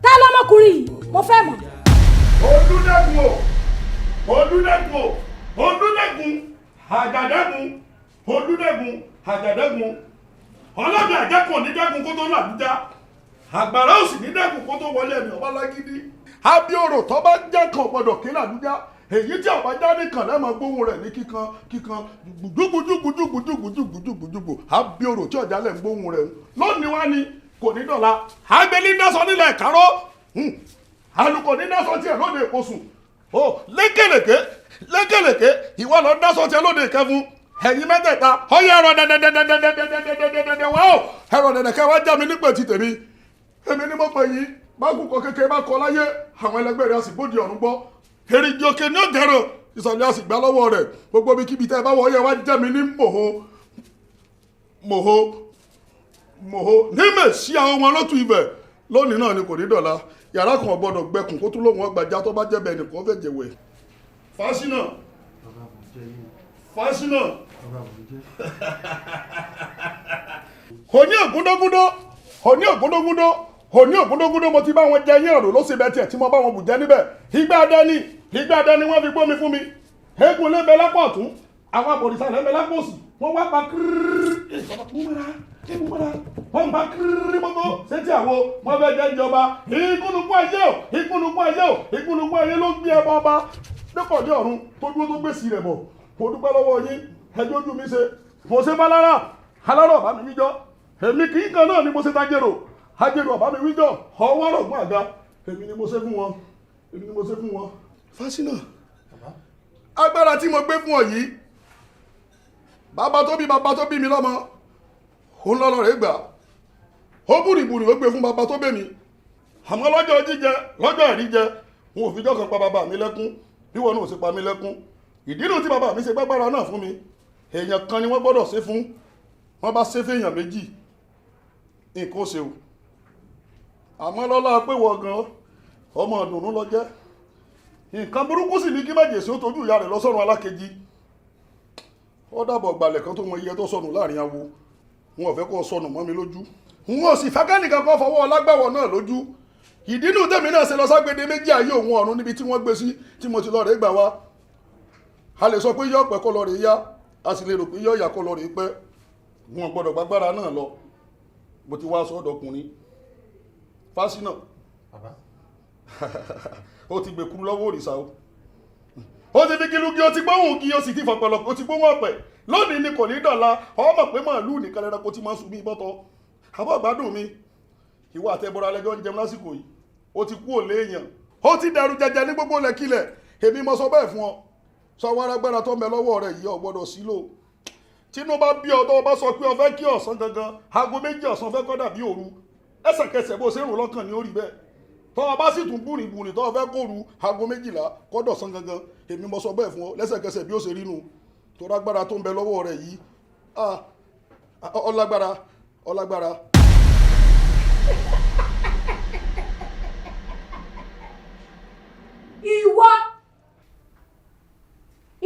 ta lọmọkùnrin yìí mo fẹ́ mọ̀. Odunlade Adekola ọlọ́dẹ àjẹkùn ní dẹ́kun kó tó làbújá àgbàrá òsì ní dẹ́kun kó tó wọlé ẹ̀mí ọba lágídí abioro tó bá jẹ́kàn gbọ́dọ̀ kí làbújá èyí tí ọba jáde kàn lẹ́mọ̀ gbóhùn rẹ̀ ní kíkan gbùdúgbùdúgbùdúgbùdúgbùdúgbùdúgbù abioro tí ọjà lẹ̀ ń gbóhùn rẹ̀ lónìí wá ní kò ní dọ̀la agbélé dásọ nílẹ̀ kárọ́ alùkò ní dásọ tiẹ̀ lóde ìkosùn lékèlèké ìwọ lọ dásọ tiẹ̀ lóde ìkẹfún ẹ̀yin mẹ́tẹ̀ẹ̀ta ọyẹ ẹ̀rọ dẹ̀dẹ̀dẹ̀dẹ̀dẹ̀dẹ̀dẹ̀ wá o ẹ̀rọ dẹ̀dẹ̀kẹ́ wá já mi nípò ti tèmi èmi ni mo pè yín báàgùn kọ kékeré bá kọ láyé àwọn ẹlẹgbẹ́ rẹ̀ àsìgbòdì ọ̀run gbọ́ èrìgì òkè ní ògẹ̀rọ ìsọ̀lẹ̀ àsìgbà lọ́wọ́ rẹ̀ gbogbo bí kíbi tẹ́ ẹ bá wọ ọyẹ wá já mi ní mòho ní mèsì àwọn ọmọ ọlọ́tún ibẹ̀ lónìí náà ni kò ní dọ̀la yàrá kan gbọ́dọ̀ gbẹkùn kó tún lóun ọgbàjá tó bá jẹ́bẹ̀ nìkan fẹ́ jẹ̀wẹ̀ fásinà òní ògúndógúndó mo ti bá wọn jẹ yín ọ̀rọ̀ ló sì bẹ tiẹ̀ tí mo bá wọn bù jẹ níbẹ̀ ìgbà dání wọ́n fi gbómi fún mi eégún lé bẹ lápá ọ̀tún àwọn àbòrìṣà lẹ́ bẹ lápá òsì wọ́n wá pa wọ́n pa kírírí mọ́tò sétí àwo wọ́n fẹ́ jẹ́ ìjọba ìkúnnùkú ayé ló gbé ẹbọ ọba dẹ́kọ̀dé ọ̀run tó dúró tó gbèsè rẹ̀ bọ̀ mo dúpẹ́ lọ́wọ́ yín ẹjọ́ ojú mi ṣe mo ṣe bá lára alárò ọ̀bá mi wíjọ́ èmi kì í kan náà ni mo ṣe tajero ajero ọ̀bá mi wíjọ́ ọwọ́ rọ̀gbọ́n àga èmi ni mo ṣe fún wọn Fásinà agbára tí mo gbé fún ọ yìí bàbá tó bí mi lọ́mọ òun lọ́lọ́ rẹ̀ gbà ó búrìbùrì ó gbé fún bàbá tó bẹ̀ mí àmọ́ lọ́jọ́ jíjẹ lọ́jọ́ ẹ̀rí jẹ wọn ò fi jọ́ kan pa bàbá mi lẹ́kún bí wọn náà ò sì pa mí lẹ́kún ìdí nu tí bàbá mi ṣe gbàgbára náà fún mi èèyàn kan ni wọ́n gbọ́dọ̀ ṣe fún wọ́n bá ṣe fẹ́yàn méjì nǹkan ó ṣe o àmọ́ lọ́lá pé wọ́n gan ọmọ ìdùnnú lọ jẹ́ nǹkan burúkú sì ní kí májèsí ó tójú ìyá rẹ̀ lọ sọ́run alákejì ó dàbọ̀ gbalẹ̀ kan tó mọ iye tó sọnù láàrin awo wọn ò fẹ́ kó sọnù mọ́ mi lójú wọn ò sì fẹ́ kẹ́nìkan kan fọwọ́ ọlágbàwọ̀ náà lójú ìdínú tèmi náà ṣe lọ ságbede méjì ayé òun ọ̀run níbi tí wọ́n gbé sí tí mo ti lọ rẹ̀ gbà wá a lè sọ pé yọ pẹ́ kó lọ rè yá a sì lè rò pé yọ ìyá kó lọ rè pẹ́ wọn gbọ́dọ̀ gbàgbára náà lọ mo ti wá sọ́dọ̀kùnrin fásínà ó ti gbèkúrú lọ́wọ́ òrìṣà o ó ti fi gílúgí ó ti gbóhùn gí ó sì ti fọ̀pọ̀lọ̀ ó ti gbóhùn ọ̀pẹ̀ lónìí ni kò ní dọ̀la ọmọ pé màálù nìkan lẹ́ra kó ti máa ń sùn bí bọ́tọ̀ àbọ̀ gbádùn mi ìwọ àtẹ̀bọ̀rọ̀ alẹ́jọ́ ń jẹun lásìkò yìí ó ti kú òlé èèyàn ó ti dẹrù jẹjẹ ní gbogbo lẹ́kílẹ̀ èmi mo sọ bẹ́ẹ̀ fún ọ sọ wàrà gbára tó ń bẹ lọ́wọ́ rẹ̀ yìí ò gbọ́dọ̀ sílò tínú bá bí ọ tó bá sọ pé o fẹ́ kí ọ̀sán gangan aago 2 ọ̀sán fẹ́ kọ́ dàbí òru ẹsẹ̀kẹsẹ̀ bó ṣe ń rò lọ́kàn ní orí bẹ́ẹ̀ tó o bá sì tún búrìbùrì tó o fẹ́ kóru aago 12 kọ́ dọ̀sán gangan èmi mo sọ bẹ́ẹ̀ fún ọ lẹ́sẹ̀kẹsẹ̀ bí ó ṣe rí nu tó rágbára tó ń bẹ lọ́wọ́ rẹ̀ yìí ọlágbára.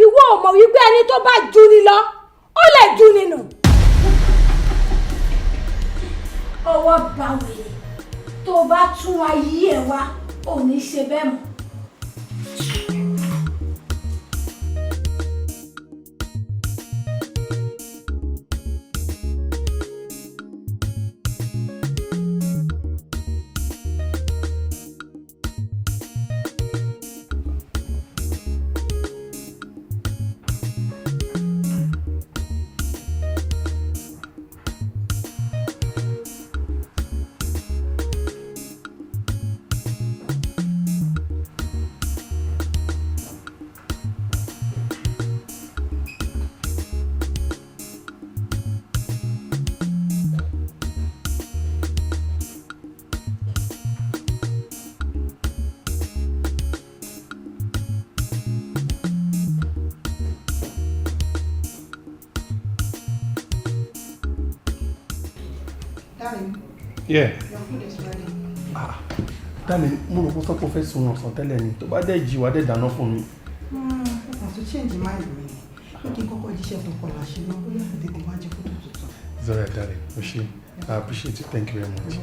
ìwọ ò mọ̀ wípé ẹni tó bá jù ni lọ ó lè jù ni nù. ọwọ́ bá wèrè tó bá tún ayé ẹ̀ wá ò ní ṣe bẹ́ẹ̀ mọ́. Yeah. Your food is ready. Darling, mo rò pé sọ́kò fẹ́ sun ọ̀sán tẹ́lẹ̀ ni tó bá dẹ̀ jí wá dẹ̀ dáná fún mi. Ẹ̀ka tó change mind mi ni. Ó kí n kọ́kọ́ jíṣẹ́ tó kọ̀ láṣẹ náà bóyá tètè wá jẹ kótó tuntun. It's alright, darling. Oshé, I appreciate it. Thank you very much.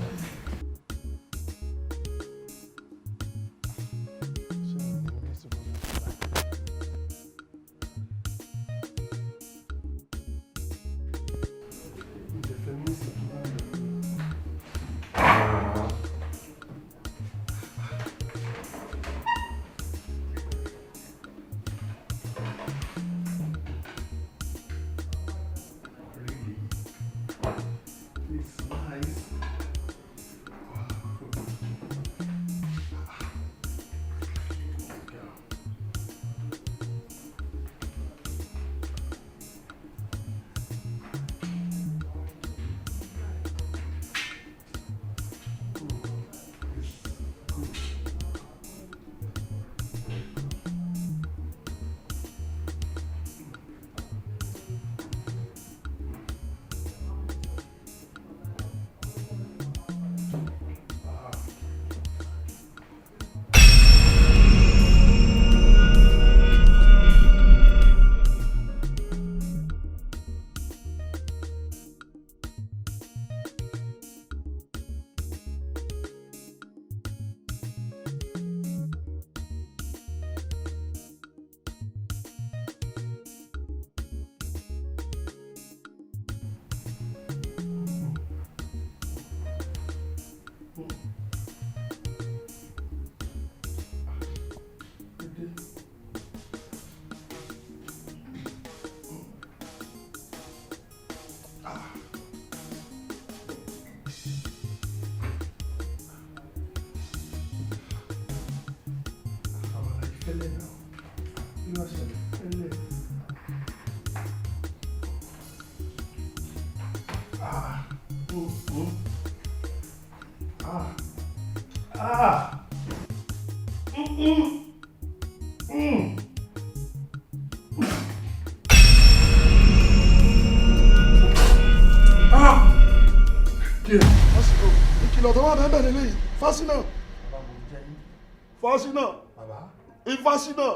kí ẹ. ìkìlọ̀ tó wà bẹ́ẹ̀ bẹ́ẹ̀ lélẹ́yìí fásinà. fásinà. ìfásinà.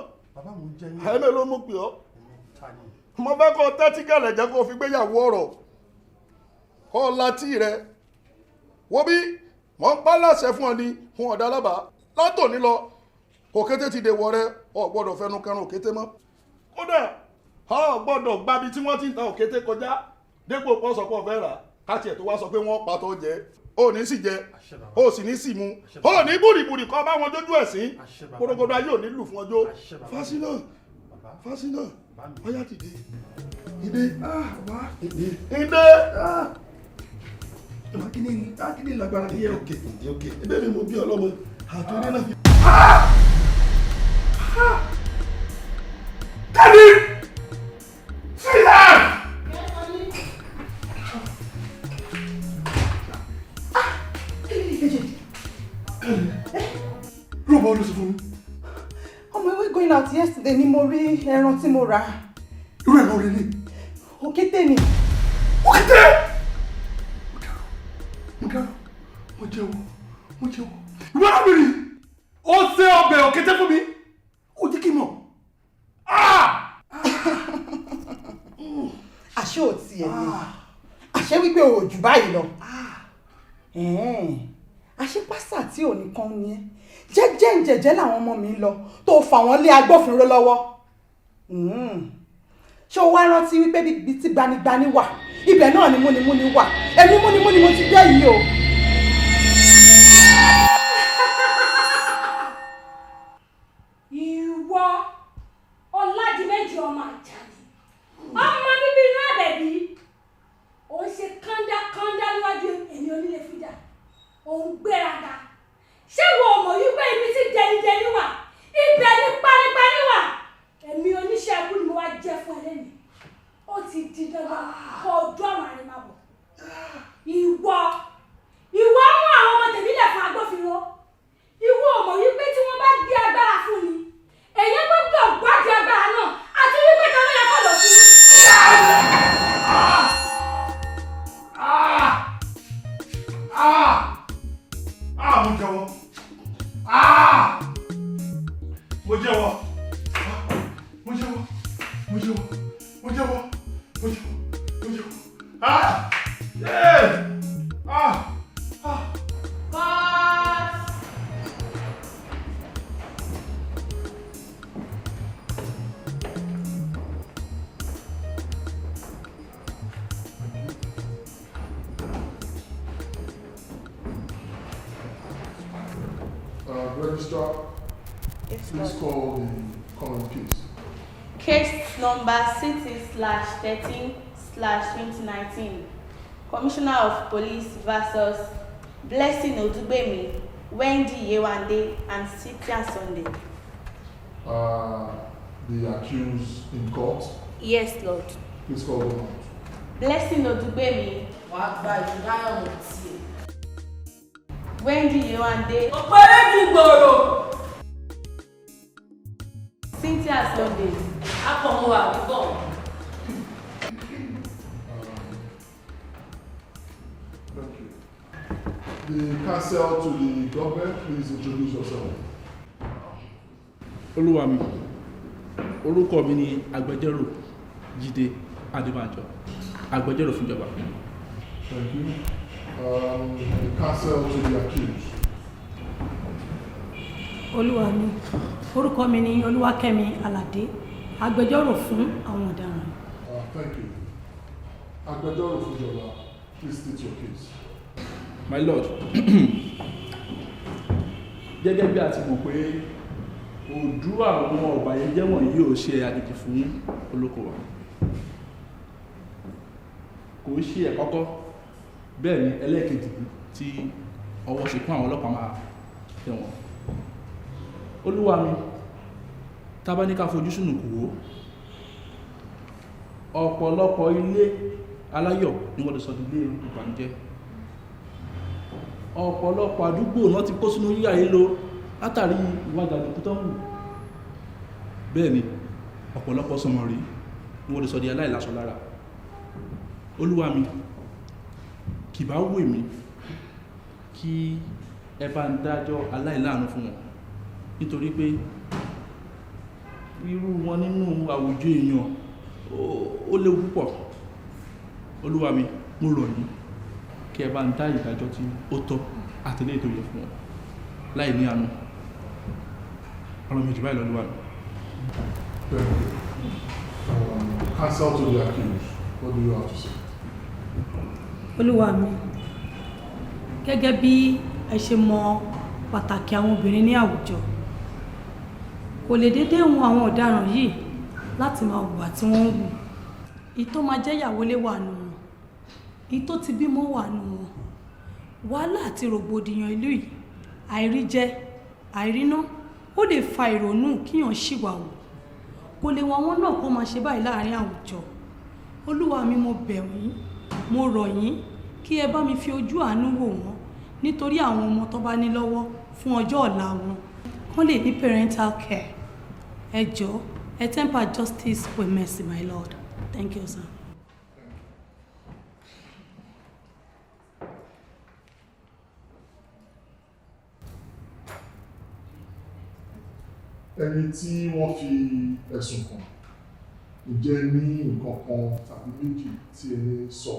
ẹ̀mẹ́ ló mú pè ọ́. mo fẹ́ kó tẹ́tí gẹ̀lẹ̀ jẹ́ kó fi gbéyàwó ọ̀rọ̀ kọ́ látì rẹ. wo bí mo ń pa láṣẹ fún ọ ní fún ọ̀dà alábàá látòní lọ òkété ti dèwọ̀ rẹ ọ gbọ́dọ̀ fẹnu kẹrun òkété mọ́. kódà ọ gbọ́dọ̀ gbábi tí wọ́n ti ń ta òkété kọjá dépò pọ́ sọ pé ọ̀fẹ́ rà káàtì ẹ̀ tó wá sọ pé wọ́n pa tó jẹ ó ní sì jẹ ó sì ní sì mu ó ní búrìbúrì kọ́ bá wọn dójú ẹ̀ sí kórógódó ayé ò ní lù fún ọjọ́. fásinà fásinà ọyá ti dé ìdè ìdè kíní lágbára ní òkè ẹgbẹ́ mi mo bí ọlọ́mọ àtúndé náà fi. Kẹ́mi sílẹ̀. Rúbọ ló sọ fún mi. Ọmọ ìwé going out yesterday ni mo rí ẹran tí mo rà. Irú ẹran rẹ ni. Òkété ni. Òkété! Mo jẹ́wọ́. Ìwé ọ̀bìnrin, ó ṣe ọbẹ̀ òkété fún mi. Ó jẹ́ kí n mọ̀. Àṣé ò tiẹ̀ ni. Àṣé wípé o ò jù báyìí lọ. Àṣé pásà tí ò ní kan ni ẹ́. Jẹ́jẹ́ làwọn ọmọ mi lọ tó fà wọ́n lé agbófinró lọ́wọ́. Ṣé o wá rántí wípé bí tí gbanigbani wà ibẹ̀ náà ni múnimúni wà. Èmi múnimúni mo ti dé yìí o. Ìwọ Ọládiméjì ọmọ Àjàní ọmọ bíbí inú Àbẹ̀bí ó ń ṣe kándákándá níwájú èmi Onílé Fuja ó ń gbéraga ṣé wo mọ̀ wípé ibi tí dẹnidẹni wà ibẹ̀ ni panípaní wà èmi oníṣẹ́ ẹkú ni mo wá jẹ́ fún ẹ lẹ́nu ó ti di dandan kó o dún àwọn àrè máa bọ̀ ìwọ mú àwọn ọmọ tèmi lẹ̀ fún agbófinró ìwọ mọ̀ wípé tí wọ́n bá gbé agbára fún mi èyí gbọ́dọ̀ gbádùn agbára náà àti wípé kan ló yẹ kó lọ fún. Registrar, please call the current case. Case number 60/13/2019. Commissioner of Police versus Blessing Odugbemi, Wendy Yewande, and Cynthia Sunday. The accused in court. Yes, Lord. Please call them out. Blessing Odugbemi. Wendy Yewande. Cynthia Sunday. Thank you. The counsel to the government, please introduce yourself. Olúwa mi, orúkọ mi ni agbẹjọ́rò Jídé Adébánjọ, agbẹjọ́rò fún ìjọba. Thank you. The counsel to the accused. Olúwa mi, orúkọ mi ni Olúwakẹ́mi Aládé, agbẹjọ́rò fún àwọn ọ̀daràn. Thank you. Agbẹjọ́rò fún ìjọba, please state your case. My lord, gẹ́gẹ́ bí a ti mọ̀ pé òdú àwọn ọ̀bàyéjẹ́ wọ̀nyí yóò ṣe àjèjì fún olókoòwò. Kò ṣe ẹ̀kọ́kọ́ bẹ́ẹ̀ ni ẹlẹ́ẹ̀kejì tí ọwọ́ ṣìkún àwọn ọlọ́pàá máa tẹ̀ wọ́n. Olúwa mi, tá bá ní ká fojú sùnùkù wò, ọ̀pọ̀lọpọ̀ ilé aláyọ̀ ni wọ́n lè sọ ilé ìbànújẹ́. Ọ̀pọ̀lọpọ̀ àdúgbò náà ti kó sínú yíyà ìlò látàrí ìwà jàǹdùkú tó ń wù. Bẹ́ẹ̀ ni ọ̀pọ̀lọpọ̀ sọmọrí ni wọ́n lè sọ di aláìláṣọ lára. Olúwa mi, kì bá wù mí kí ẹ bá ń dájọ́ aláìláàánú fún wọn nítorí pé irú wọn nínú àwùjọ èèyàn ó léwu púpọ̀. Olúwa mi, mo rọ̀ yín kí ẹ bá ń dá ìdájọ́ tí ó tọ́ àti ilé ètò yẹ fún wọn láì ní àánú. Ọ̀rọ̀ méjì báyìí lọ́lúwa mi. Counsel to the accused. What do you have to say? Olúwa mi, gẹ́gẹ́ bí ẹ ṣe mọ pàtàkì àwọn obìnrin ní àwùjọ, kò lè dédé wọn àwọn ọ̀daràn yìí láti máa hùwà tí wọ́n ń hù. Ìtó máa jẹ́ ìyàwó lé wà nù wọn, ìtó ti bímọ wà nù wọn. Wàhálà àti rògbòdìyàn ìlú yìí, àìrí jẹ, àìrí ná, ó lè fa ìrònú kíyàn ṣìwàwù. Kò lè wọn náà kó máa ṣe báyìí láàrin àwùjọ. Olúwa mi, mo bẹ̀ yín, mo rọ̀ yín kí ẹ bá mi fi ojú àánú wò wọ́n nítorí àwọn ọmọ tó bá ní lọ́wọ́ fún ọjọ́ ọ̀la wọn. Wọ́n lè ní parental care. Ẹ jọ̀ọ́, ẹ temper justice with mercy, my Lord. Thank you, sir. Ẹni tí wọ́n fi ẹ̀sùn kàn, ǹjẹ́ ní nǹkan kan tàbí méjì tí ẹni sọ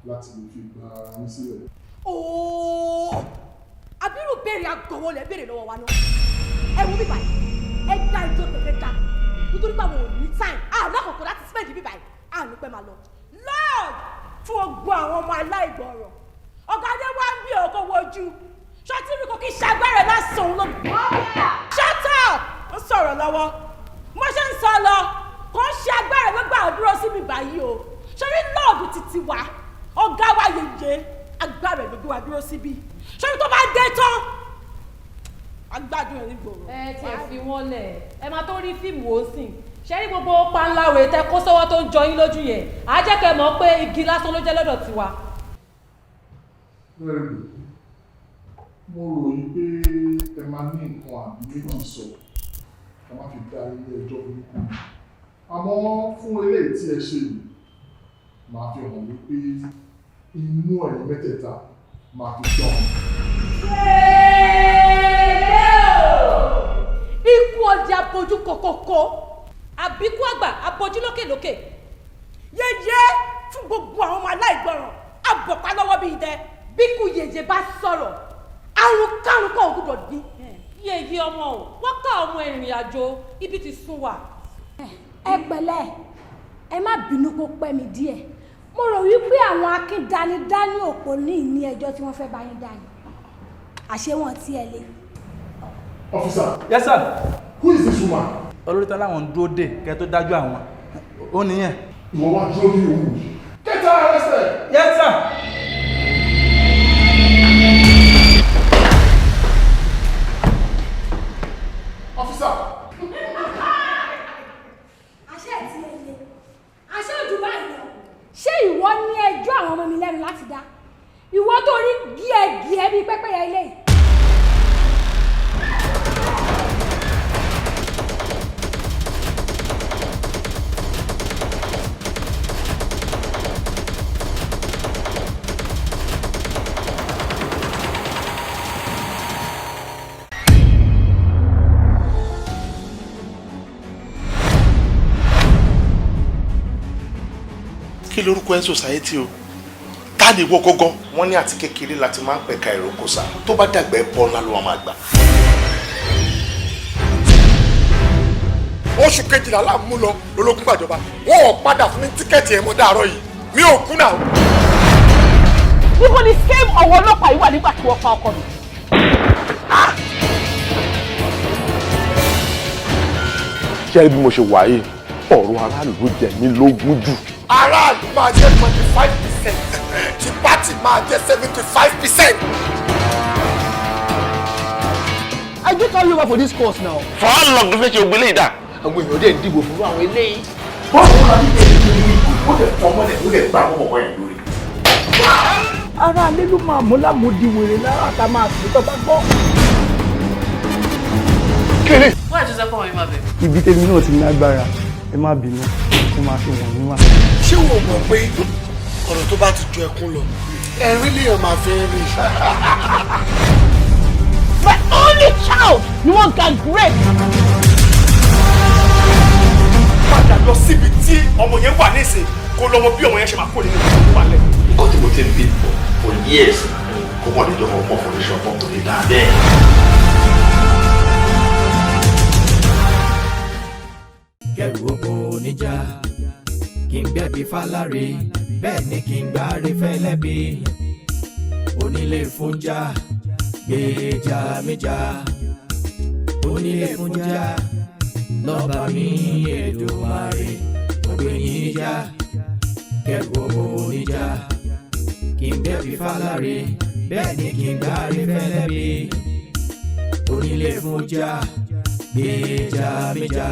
láti lè fi gba ara ní sílẹ̀? Ooo! Àbírù béèrè àgbọ̀wọ́ lẹ béèrè lọ́wọ́ wa náà. Ẹ wo bíbá yìí, ẹ dá ìjọ tẹ̀fẹ́ dá. Nítorí pé àwọn ò ní time, lákòókò láti spend bíbá yìí, ní pẹ́ máa lọ. Lord! Fún ogbó àwọn ọmọ aláìgbọràn. Ọ̀gá Adé wá ń bí òkò wojú. Ṣọ́tí mi kò kí ṣàgbẹ́rẹ̀ lásán òun ló bí. Shut up! Ó sọ̀rọ̀ lọ́wọ́. Mo ṣe ń sọ lọ, kò ń ṣe agbára ló gbà dúró síbi báyìí o. Ṣorí lọ́ọ̀dù títí wa, ọ̀gá wa yeye, agbára ló gbé wa dúró síbi. Ṣorí tó bá dé tán, agbádùn ẹ̀ ní gbòòrò. Ẹ tiẹ̀ fi wọ́n lẹ̀, ẹ máa tó rí fíìmù ó sìn. Ṣé rí gbogbo panláwe tẹ kó sọ́wọ́ tó ń jọ yín lójú yẹn? Á jẹ́ kẹ́ mọ̀ pé igi lásán ló jẹ́ lọ́dọ̀ tiwa. Very good. Mo rò yí pé ẹ máa ní nǹkan àbí méjì sọ ká má fi dá ilé ẹjọ́ burúkú. Àmọ́ fún eléyìí tí ẹ ṣe yìí, máa fi hàn wípé inú ẹ̀yin mẹ́tẹ̀ẹ̀ta máa fi dán. Ikú ọdẹ abojú kòkòkò, àbíkú àgbà abojú lókèlókè. Yeye fún gbogbo àwọn ọmọ aláìgbọràn, àbọ̀pá lọ́wọ́ bí idẹ. Bíkú yèyé bá sọ̀rọ̀, àrùn kárùn kan ò gbọdọ̀ dín. Yèyé ọmọ ò, wọ́n ká ọmọ ìrìn àjò ibi ti sún wa. Ẹ pẹ̀lẹ́, ẹ má bínú kó pẹ́ mi díẹ̀. Mo rò wípé àwọn akíndánidání òpó ní ìní ẹjọ́ tí wọ́n fẹ́ bá yín dání. Àṣé wọn tí ẹ lé. Officer. Yes, sir. Who is this woman? Olórí tán láwọn dúró dè kẹ́ tó dájú àwọn. Ó nìyẹn. Ìwọ wá dúró ní òun. Get her arrested. Yes, sir. Officer. Àṣé ẹ̀ tí ẹ lé. Àṣé òjò báyìí lọ. Ṣé ìwọ ní ẹjọ́ àwọn ọmọ mi lẹ́nu láti dá? Ìwọ tó rí gíẹ̀gíẹ̀ bíi pẹ́pẹ́yẹ ilé yìí. Kí lorúkọ ẹ society o? Ta ni ìwọ gángan? Wọ́n ní àti kékeré láti máa ń pẹ̀ka ìrókò sá. Tó bá dàgbà ẹ bọ́ ńlá ló máa gbà. Oṣù kejìlá là ń mú lọ lológun gbàjọba. Wọ́n ò padà fún mi tíkẹ́ẹ̀tì ẹ̀ mọ́ dàárọ̀ yìí. Mi ò kú náà. Níbo ni same ọ̀wọ́ ọlọ́pàá yìí wà nígbà tí wọ́n pa ọkọ mi? Ṣé bí mo ṣe wà yìí, ọ̀rọ̀ aráàlú jẹ mí lógún jù. Aráàlú máa jẹ́ 25%, tí pátì máa jẹ́ 75%. I get all over for this course now. For how long do you ṣe ògbélé ìdá? Àwọn èèyàn dẹ̀ ń dìbò fún àwọn eléyìí. Bọ́ọ̀lù máa ń tẹ̀lé ìlú ó lè fọmọ́lẹ̀ ó lè gbá ọmọ ẹ̀ lórí. Ara alẹ́ ló máa mú lámòdì wèrè lára ká máa sùn tó bá gbọ́. Kíni? Wọ́n àti sẹ́kọ̀ọ́ mi máa bẹ̀rẹ̀. Ibi tèmi náà ti ní agbára, ẹ má bínú, ẹ máa fi wọ̀n mí wá. Ṣé o mọ̀ pé ọ̀rọ̀ tó bá ti ju ẹkún lọ ẹ̀rín lèèyàn máa fẹ́ rí. My only child ni wọ́n ga great. padà lọ síbi tí ọmọ yẹn wà nísìn kó lọ́mọ bí ọmọ yẹn ṣe máa kó nínú ìlú wà lẹ̀. nǹkan tí mo ti ń bí for years kó mọ̀ níjọ́ ọmọ foundation fún tòní dáa bẹ́ẹ̀. kẹrù oko oníjà kí n gbẹ̀bí fáláre bẹ́ẹ̀ ni kí n gbáre fẹ́lẹ́bí Onile Fuja gbèjà méjà Onile Fuja lọ́ba mi Èdùmàrè ògbéyìn já kẹrù oko oníjà kí n gbẹ̀bí fáláre bẹ́ẹ̀ ni kí n gbáre fẹ́lẹ́bí Onile Fuja gbèjà méjà.